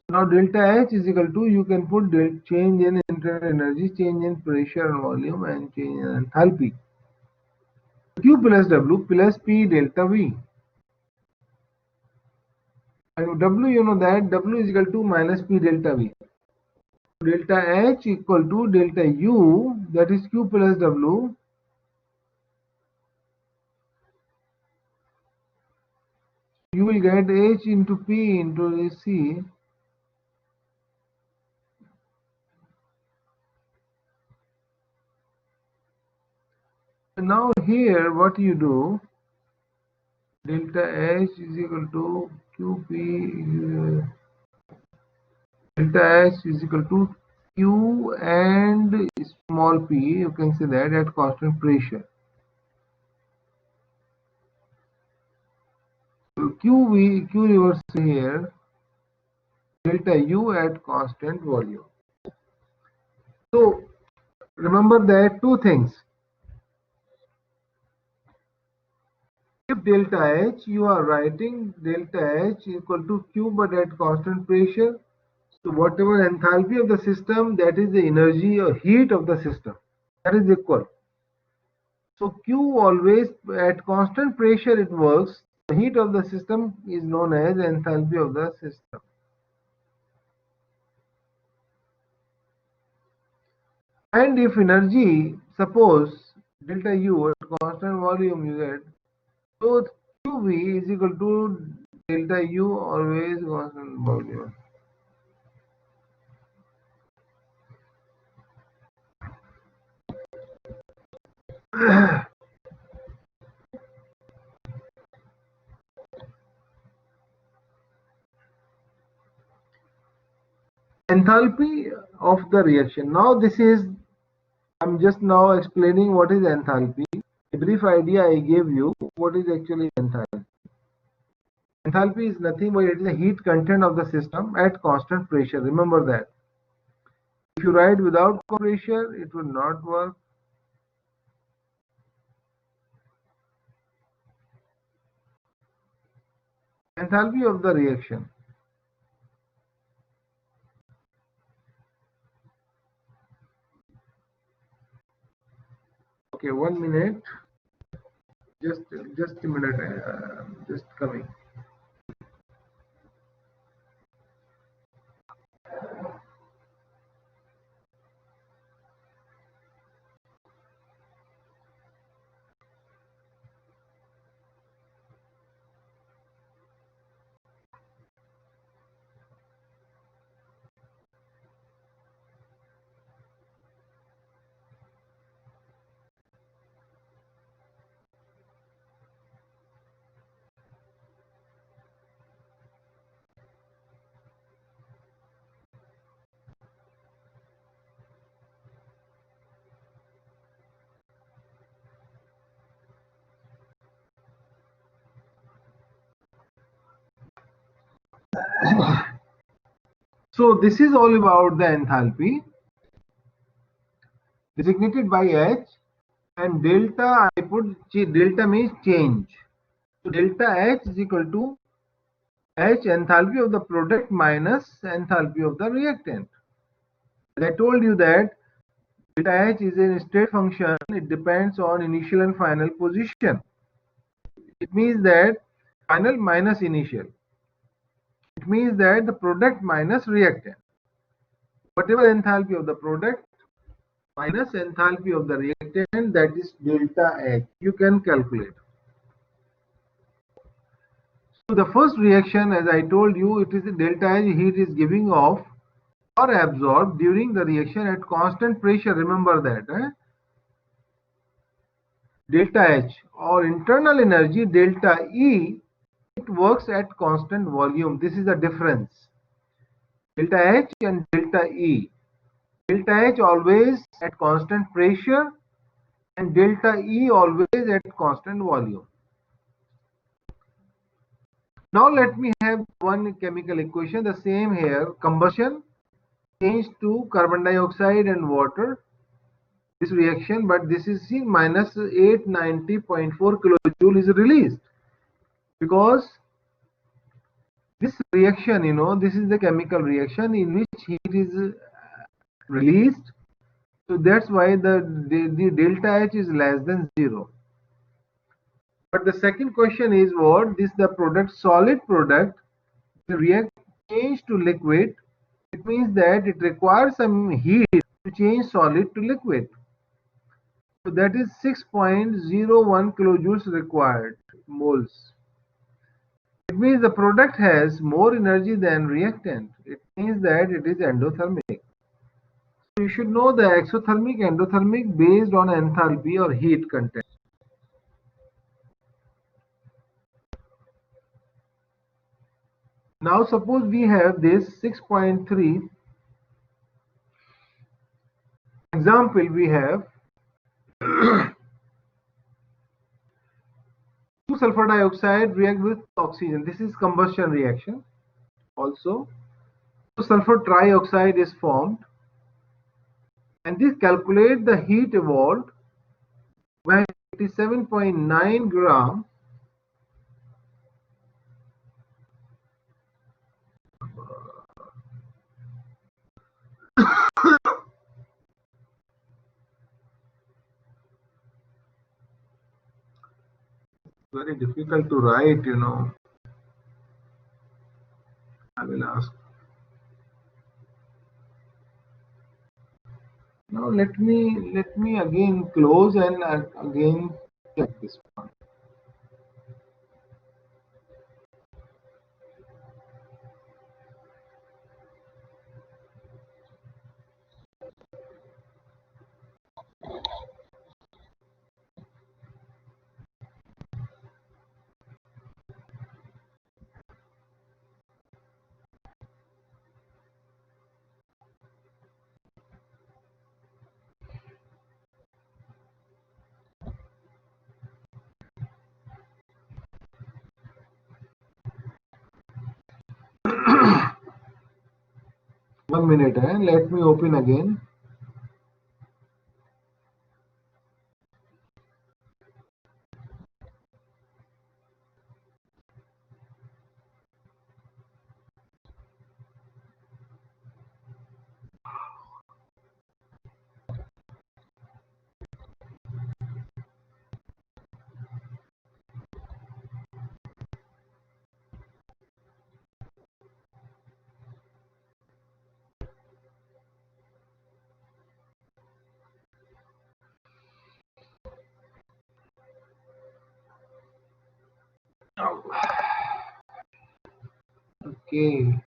Now delta H is equal to, you can put change in internal energy, change in pressure and volume, and change in enthalpy. Q plus W plus P delta V. And W, you know that W is equal to minus P delta V. Delta H equal to delta U, that is Q plus W, you will get H into P into C. Now here what you do, delta H is equal to QP, delta H is equal to Q and small p, you can say that, at constant pressure. So Q reverse here, delta U at constant volume. So remember that two things. If delta H, you are writing delta H equal to Q but at constant pressure. So whatever enthalpy of the system, that is the energy or heat of the system, that is equal. So Q always at constant pressure it works. The heat of the system is known as enthalpy of the system. And if energy, suppose delta U at constant volume you get, so QV is equal to delta U always constant volume. Enthalpy of the reaction. Now this is, I'm just now explaining what is enthalpy. A brief idea I gave you what is actually enthalpy. Enthalpy is nothing but it is the heat content of the system at constant pressure. Remember that. If you write without pressure, it will not work. Enthalpy of the reaction. Okay, 1 minute. Just a minute. Just coming. So this is all about the enthalpy designated by H, and delta, I put delta means change. So delta H is equal to H enthalpy of the product minus enthalpy of the reactant. As I told you that delta H is a state function, it depends on initial and final position. It means that final minus initial. It means that the product minus reactant. Whatever enthalpy of the product minus enthalpy of the reactant, that is delta H. You can calculate. So the first reaction, as I told you, it is the delta H heat is giving off or absorbed during the reaction at constant pressure. Remember that. Delta H or internal energy delta E, it works at constant volume. This is the difference. Delta H and delta E. Delta H always at constant pressure and delta E always at constant volume. Now let me have one chemical equation, the same here, combustion, change to carbon dioxide and water, this reaction, but this is seen minus 890.4 kilojoule is released, because this reaction, this is the chemical reaction in which heat is released. So that's why the delta H is less than 0. But the second question is what? This the product, solid product, the react change to liquid. It means that it requires some heat to change solid to liquid. So that is 6.01 kilojoules required, moles. It means the product has more energy than reactant. It means that it is endothermic. So you should know the exothermic, endothermic based on enthalpy or heat content. Now suppose we have this 6.3 example. We have two sulfur dioxide react with oxygen. This is combustion reaction. Also, sulfur trioxide is formed, and this calculate the heat evolved when 87.9 gram very difficult to write, I will ask. Now let me again close and again check this one. One minute, let me open again. Okay.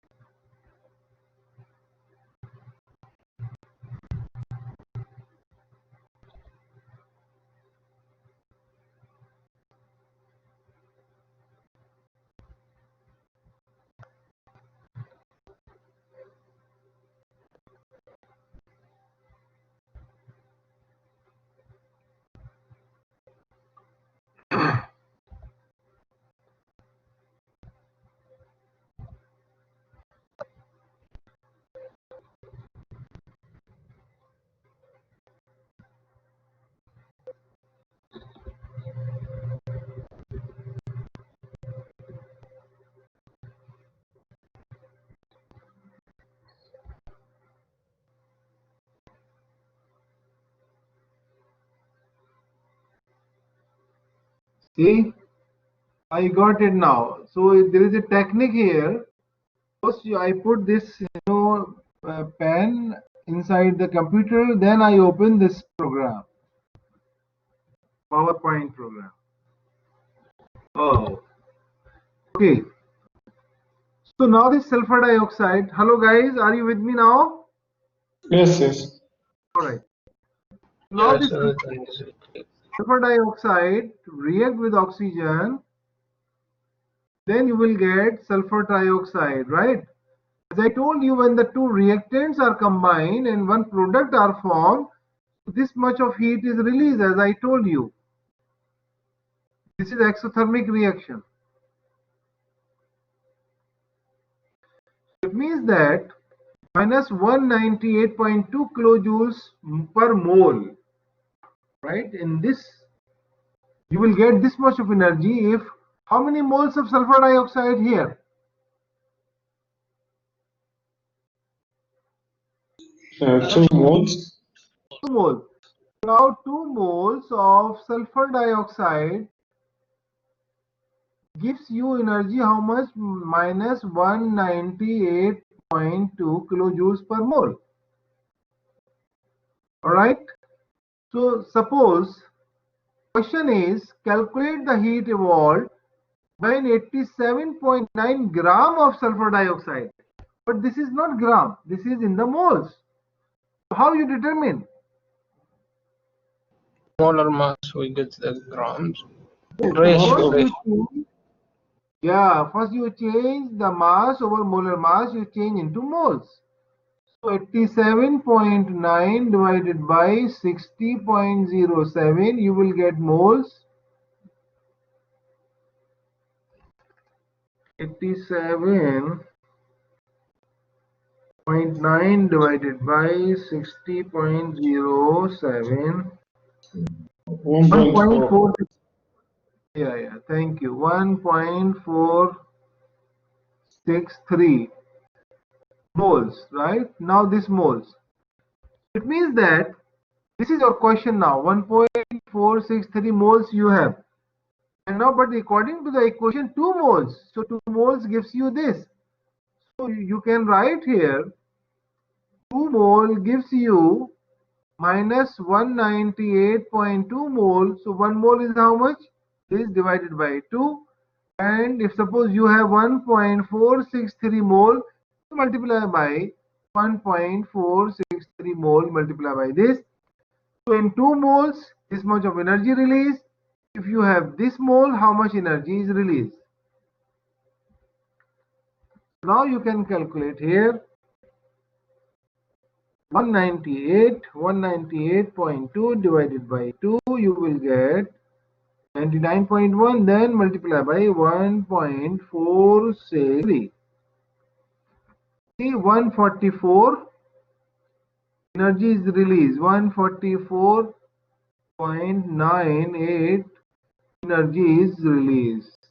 See, I got it now. So there is a technique here. First, I put this, pen inside the computer. Then I open this program, PowerPoint program. Oh, okay. So now this sulfur dioxide. Hello guys, are you with me now? Yes, yes. All right. Now this sir. sulfur dioxide react with oxygen, then you will get sulfur trioxide, right? As I told you, when the two reactants are combined and one product are formed, this much of heat is released, as I told you. This is exothermic reaction. It means that minus 198.2 kilojoules per mole, right? In this, you will get this much of energy if, how many moles of sulfur dioxide here? 2 moles. 2 moles. Now 2 moles of sulfur dioxide gives you energy how much? Minus 198.2 kilojoules per mole. Alright. So suppose question is calculate the heat evolved by an 87.9 gram of sulfur dioxide. But this is not gram, this is in the moles. How you determine? Molar mass, we get the grams. Ratio. First you change the mass over molar mass, you change into moles. So 87.9 divided by 60.07, you will get moles. 87.9 divided by 60.07. 1.4. Thank you. 1.463 moles, right? Now this moles. It means that this is your question now. 1.463 moles you have. And now, but according to the equation, 2 moles. So 2 moles gives you this. So you can write here 2 mole gives you minus 198.2 mole. So 1 mole is how much? This divided by 2. And if suppose you have 1.463 mole, multiply by 1.463 mole, multiply by this. So in 2 moles, this much of energy released. If you have this mole, how much energy is released? Now you can calculate here. 198.2 divided by 2, you will get 99.1, then multiply by 1.463. See, 144 energy is released. 144.98 energy is released.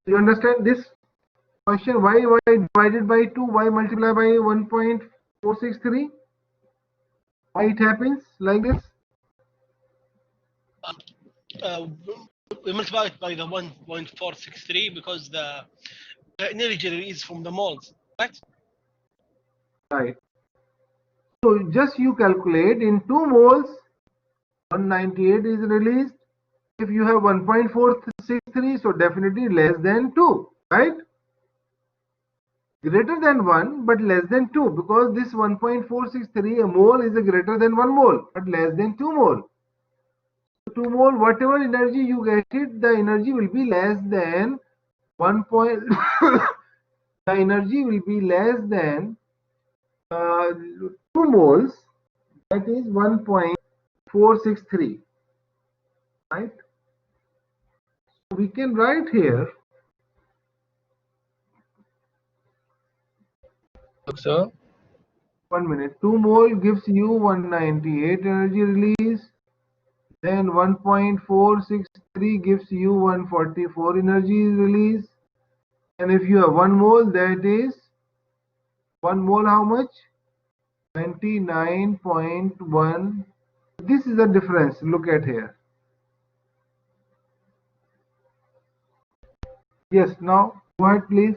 You understand this question? Why divided by 2? Why multiply by 1.463? Why it happens like this? We multiply it by the 1.463 because the energy release from the moles, right? Right. So just you calculate in 2 moles, 198 is released. If you have 1.463, so definitely less than 2, right? Greater than 1, but less than 2, because this 1.463 a mole is a greater than 1 mole, but less than 2 mole. 2 mole, whatever energy you get it, the energy will be less than 1. The energy will be less than 2 moles, that is 1.463, right? So we can write here. Doctor? 1 minute. 2 mole gives you 198 energy release. Then 1.463 gives you 144 energy release. And if you have 1 mole, that is 1 mole how much? 99.1. This is the difference. Look at here. Yes, now go ahead, please.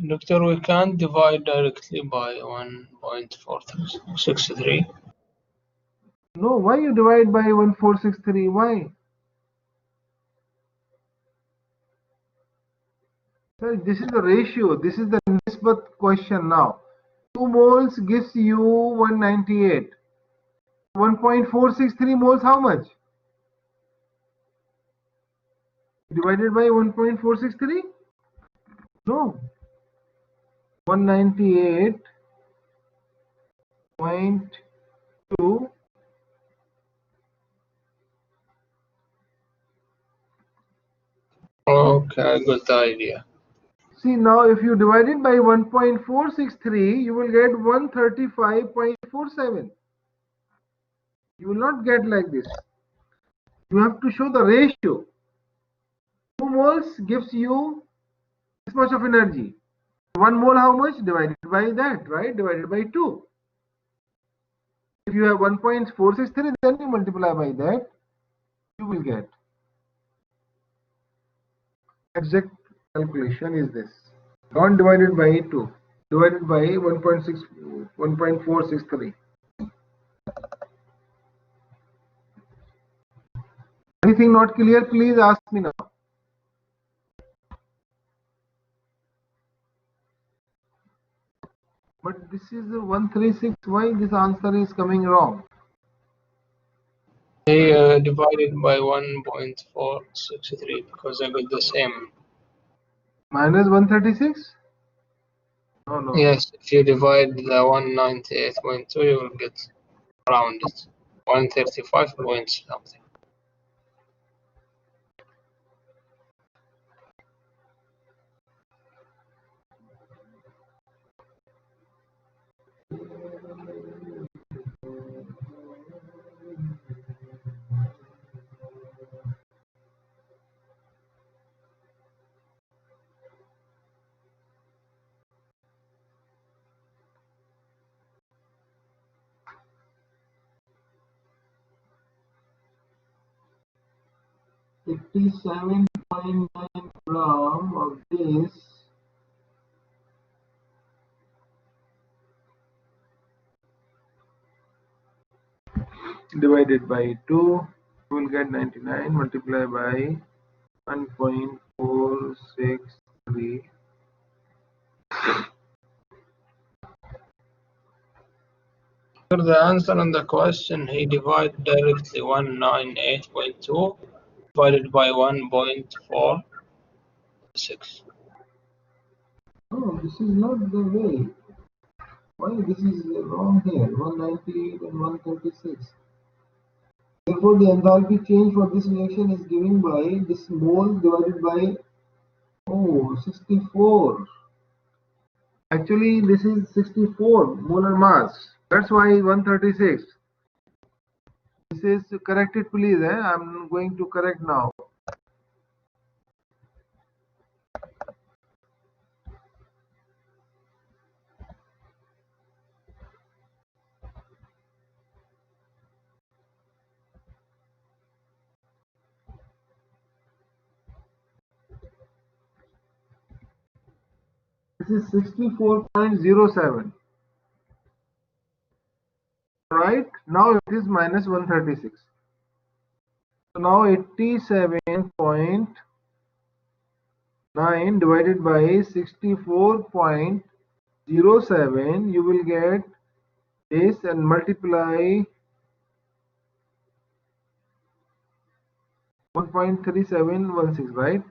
Doctor, we can't divide directly by 1.463. No, why you divide by 1463? Why? Sir, this is the ratio. This is the nisbat question now. 2 moles gives you 198. 1.463 moles how much? Divided by 1.463? No. 198.2 Okay, good idea. See, now if you divide it by 1.463, you will get 135.47. You will not get like this. You have to show the ratio. 2 moles gives you this much of energy. 1 mole how much? Divided by that, right? Divided by 2. If you have 1.463, then you multiply by that, you will get. Exact calculation is this. Not divided by 2, divided by 1.463. Anything not clear, please ask me now. But this is 136. Why this answer is coming wrong? They divided by 1.463 because I got the same. Minus 136? No, no. Yes, if you divide the 198.2, you will get around it. 135 point something. No. 87.9 gram of this divided by 2, you will get 99 multiplied by 1.463. For the answer on the question, he divided directly 198.2 divided by 1.46. No, this is not the way. Why this is wrong here? 198 and 136. Therefore, the enthalpy change for this reaction is given by this mole divided by 64. Actually, this is 64 molar mass. That's why 136. This is corrected, please. I'm going to correct now. This is 64.07. Right? Now it is minus 136. So now 87.9 divided by 64.07, you will get this and multiply 1.3716, right?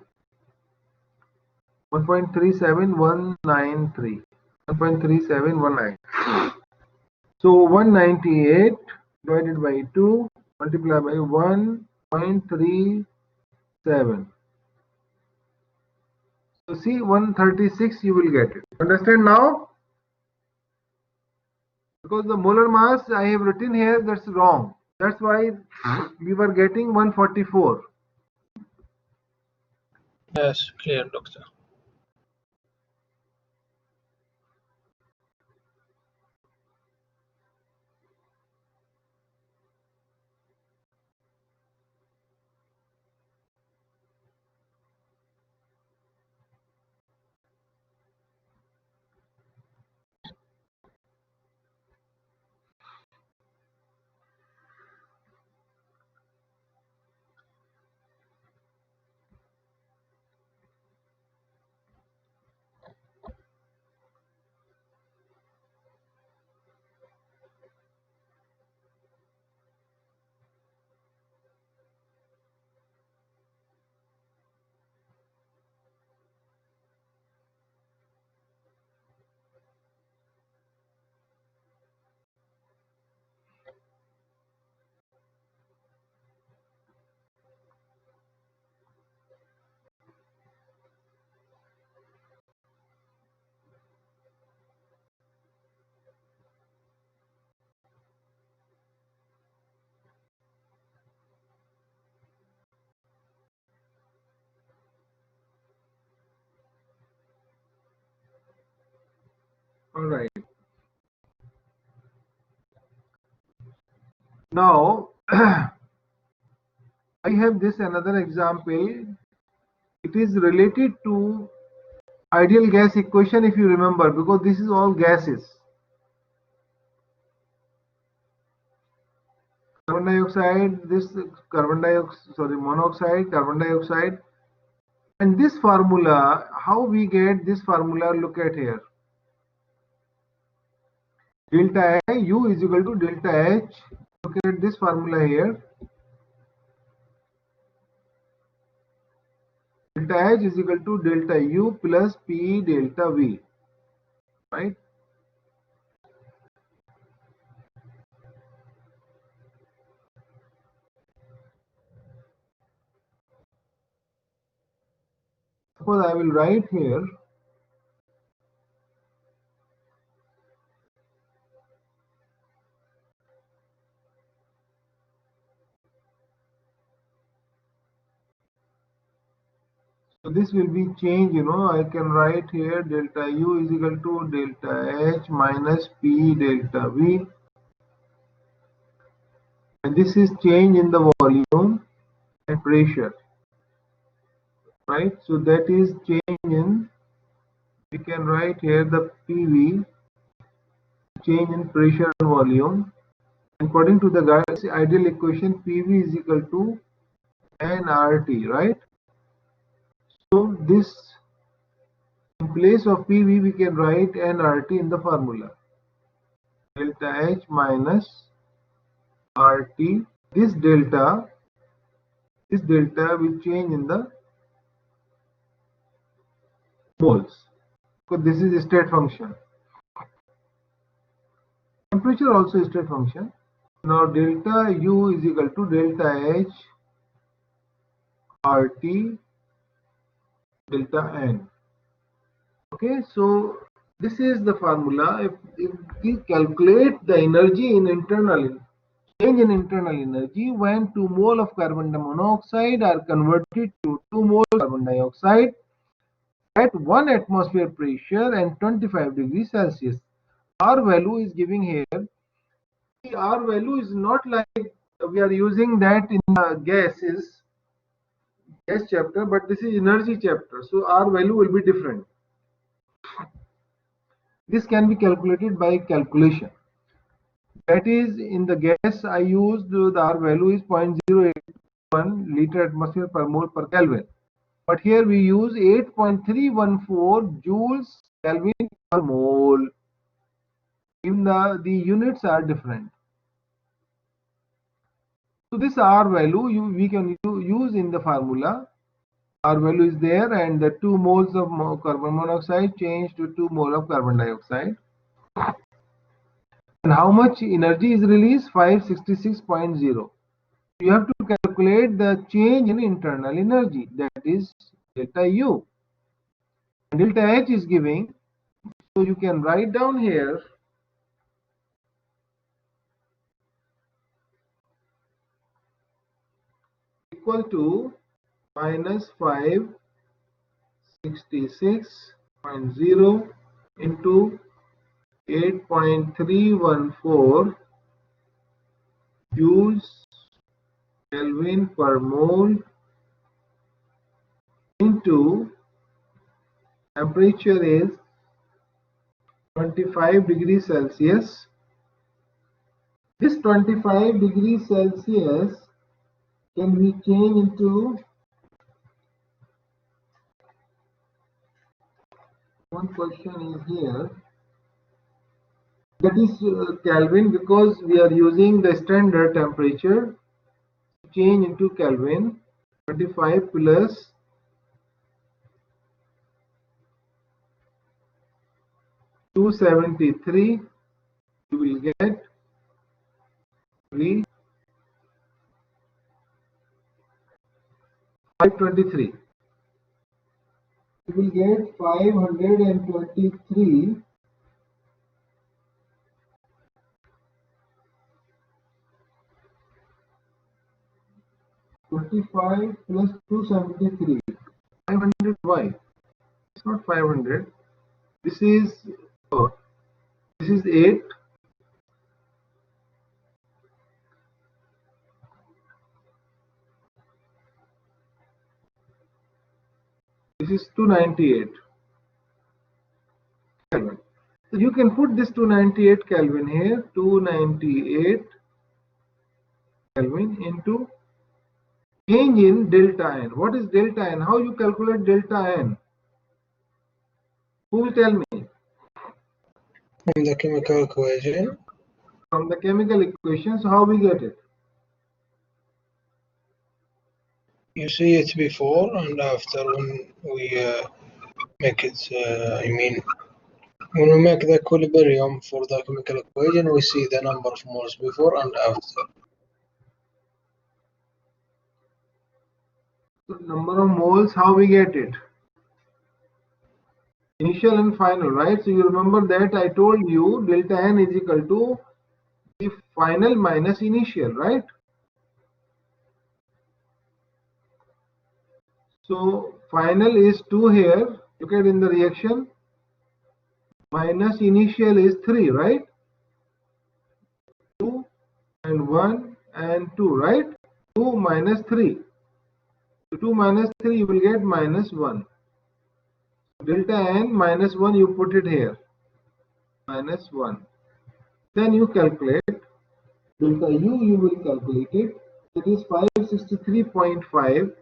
1.37193. 1.3719. So 198 divided by 2 multiplied by 1.37. So see, 136 you will get it. Understand now? Because the molar mass I have written here, that's wrong. That's why we were getting 144. Yes, clear, doctor. All right. Now I have this another example. It is related to ideal gas equation, if you remember, because this is all gases. Carbon dioxide, this carbon dioxide, sorry, monoxide, carbon dioxide. And this formula, how we get this formula, look at here. Delta U is equal to delta H. Look at this formula here. Delta H is equal to delta U plus P delta V, right? Suppose I will write here so this will be changed, I can write here delta U is equal to delta H minus P delta V, and this is change in the volume and pressure, right? So that is change in, we can write here the PV, change in pressure and volume. According to the gas ideal equation, PV is equal to nRT, right? So this, in place of PV, we can write nRT in the formula. Delta H minus RT. This delta will change in the moles, because this is a state function. Temperature also is state function. Now delta U is equal to delta H RT delta N. Okay, so this is the formula. If we calculate the energy in internal, change in internal energy when 2 mole of carbon monoxide are converted to 2 mole carbon dioxide at 1 atmosphere pressure and 25 degrees Celsius. R value is giving here. The R value is not like we are using that in the gas chapter, but this is energy chapter. So R value will be different. This can be calculated by calculation. That is, in the gas I used the R value is 0.081 liter atmosphere per mole per Kelvin. But here we use 8.314 joules Kelvin per mole. Even the units are different. So this R value we can use in the formula. R value is there, and the 2 moles of carbon monoxide change to 2 mole of carbon dioxide. And how much energy is released? 566.0. You have to calculate the change in internal energy, that is delta U. And delta H is giving, so you can write down here equal to minus 566.0 into 8.314 joules Kelvin per mole into temperature is 25 degrees Celsius. This 25 degrees Celsius can be changed into, one question is here, that is Kelvin, because we are using the standard temperature. Change into Kelvin, 25 plus 273, you will get 523. You will get 523 25 plus 273. 500 why? It's not 500. This is This is 8. This is 298 Kelvin. So you can put this 298 Kelvin here, 298 Kelvin into change in delta N. What is delta N? How you calculate delta N? Who will tell me? From the chemical equation. From the chemical equation. So how we get it? You see it before and after when we make it, when we make the equilibrium for the chemical equation, we see the number of moles before and after. So number of moles, how we get it? Initial and final, right? So you remember that I told you delta N is equal to the final minus initial, right? So final is 2 here, look at in the reaction, minus initial is 3, right? 2 and 1 and 2, right? 2 minus 3. So 2 minus 3 you will get minus 1. Delta N minus 1 you put it here, minus 1. Then you calculate delta U, you will calculate it. It is 563.5.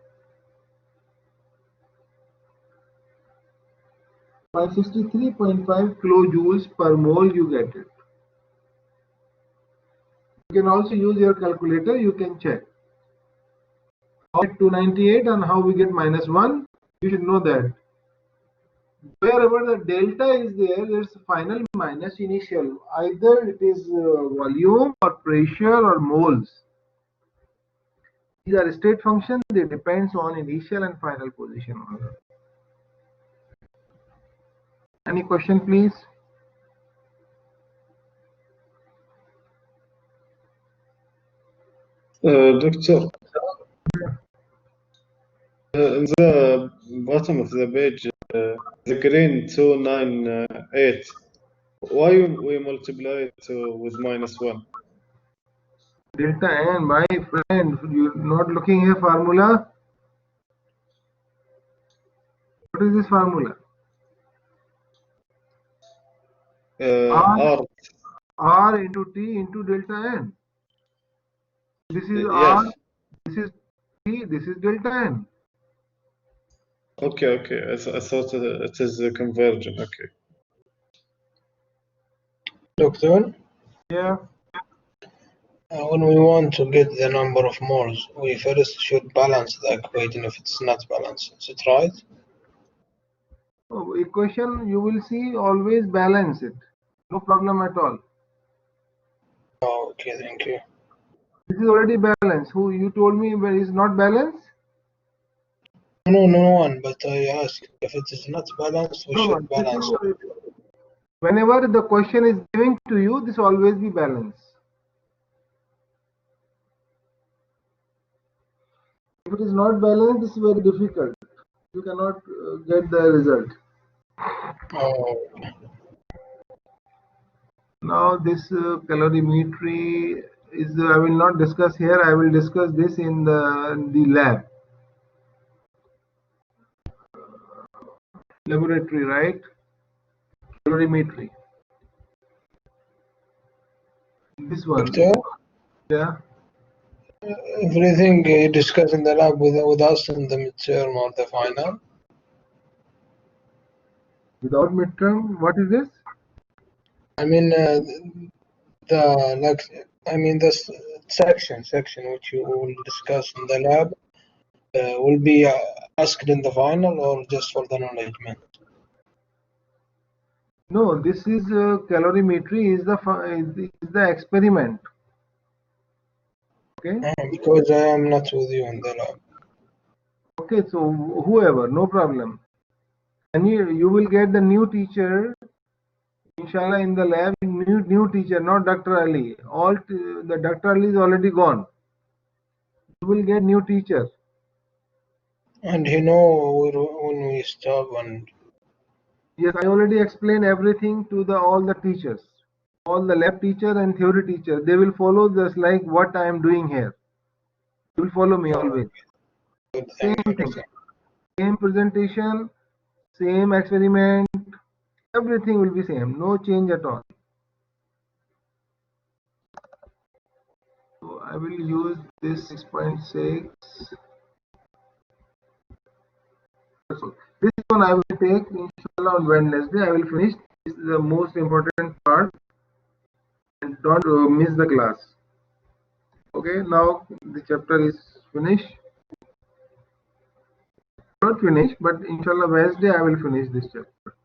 563.5 kilojoules per mole you get it. You can also use your calculator, you can check. How 298 and how we get minus 1, you should know that. Wherever the delta is there, there's final minus initial. Either it is volume or pressure or moles. These are state functions, they depends on initial and final position. Any question, please? Doctor, in the bottom of the page, the green 298, why we multiply it with minus 1? Delta N, my friend, you're not looking at formula? What is this formula? R. R into T into delta N. This is R, Yes. this is T, this is delta N. Okay. I thought it is a conversion. Okay. Doctor, Yeah. when we want to get the number of moles, we first should balance the equation if it's not balanced. Is it right? So equation you will see always balance it. No problem at all. Oh, okay, thank you. This is already balanced. Who you told me where is not balanced? No one, but I asked if it is not balanced, we should balance it. Whenever the question is giving to you, this always be balanced. If it is not balanced, this is very difficult. You cannot get the result. Oh, Now this calorimetry is I will not discuss here. I will discuss this in the lab. Laboratory, right? Calorimetry. This one. Doctor, Yeah. everything you discuss in the lab with us in the midterm or the final? Without midterm, what is this? I mean, the section which you will discuss in the lab will be asked in the final or just for the acknowledgement? No, this is calorimetry is the experiment. Okay. Because I am not with you in the lab. Okay, so whoever, no problem. And you will get the new teacher, inshallah, in the lab. New teacher, not Dr. Ali. The Dr. Ali is already gone. You will get new teacher. And he know when we stop and. Yes, I already explained everything to all the teachers. all the lab teacher and theory teacher, they will follow just like what I am doing here. You will follow me always. Good, Same thank you. thing, same presentation, same experiment, everything will be same, no change at all. So I will use this 6.6. This one I will take inshallah on Wednesday. I will finish. This is the most important part, and don't miss the class. Okay, now the chapter is finished. Not finished, but inshallah Wednesday I will finish this chapter.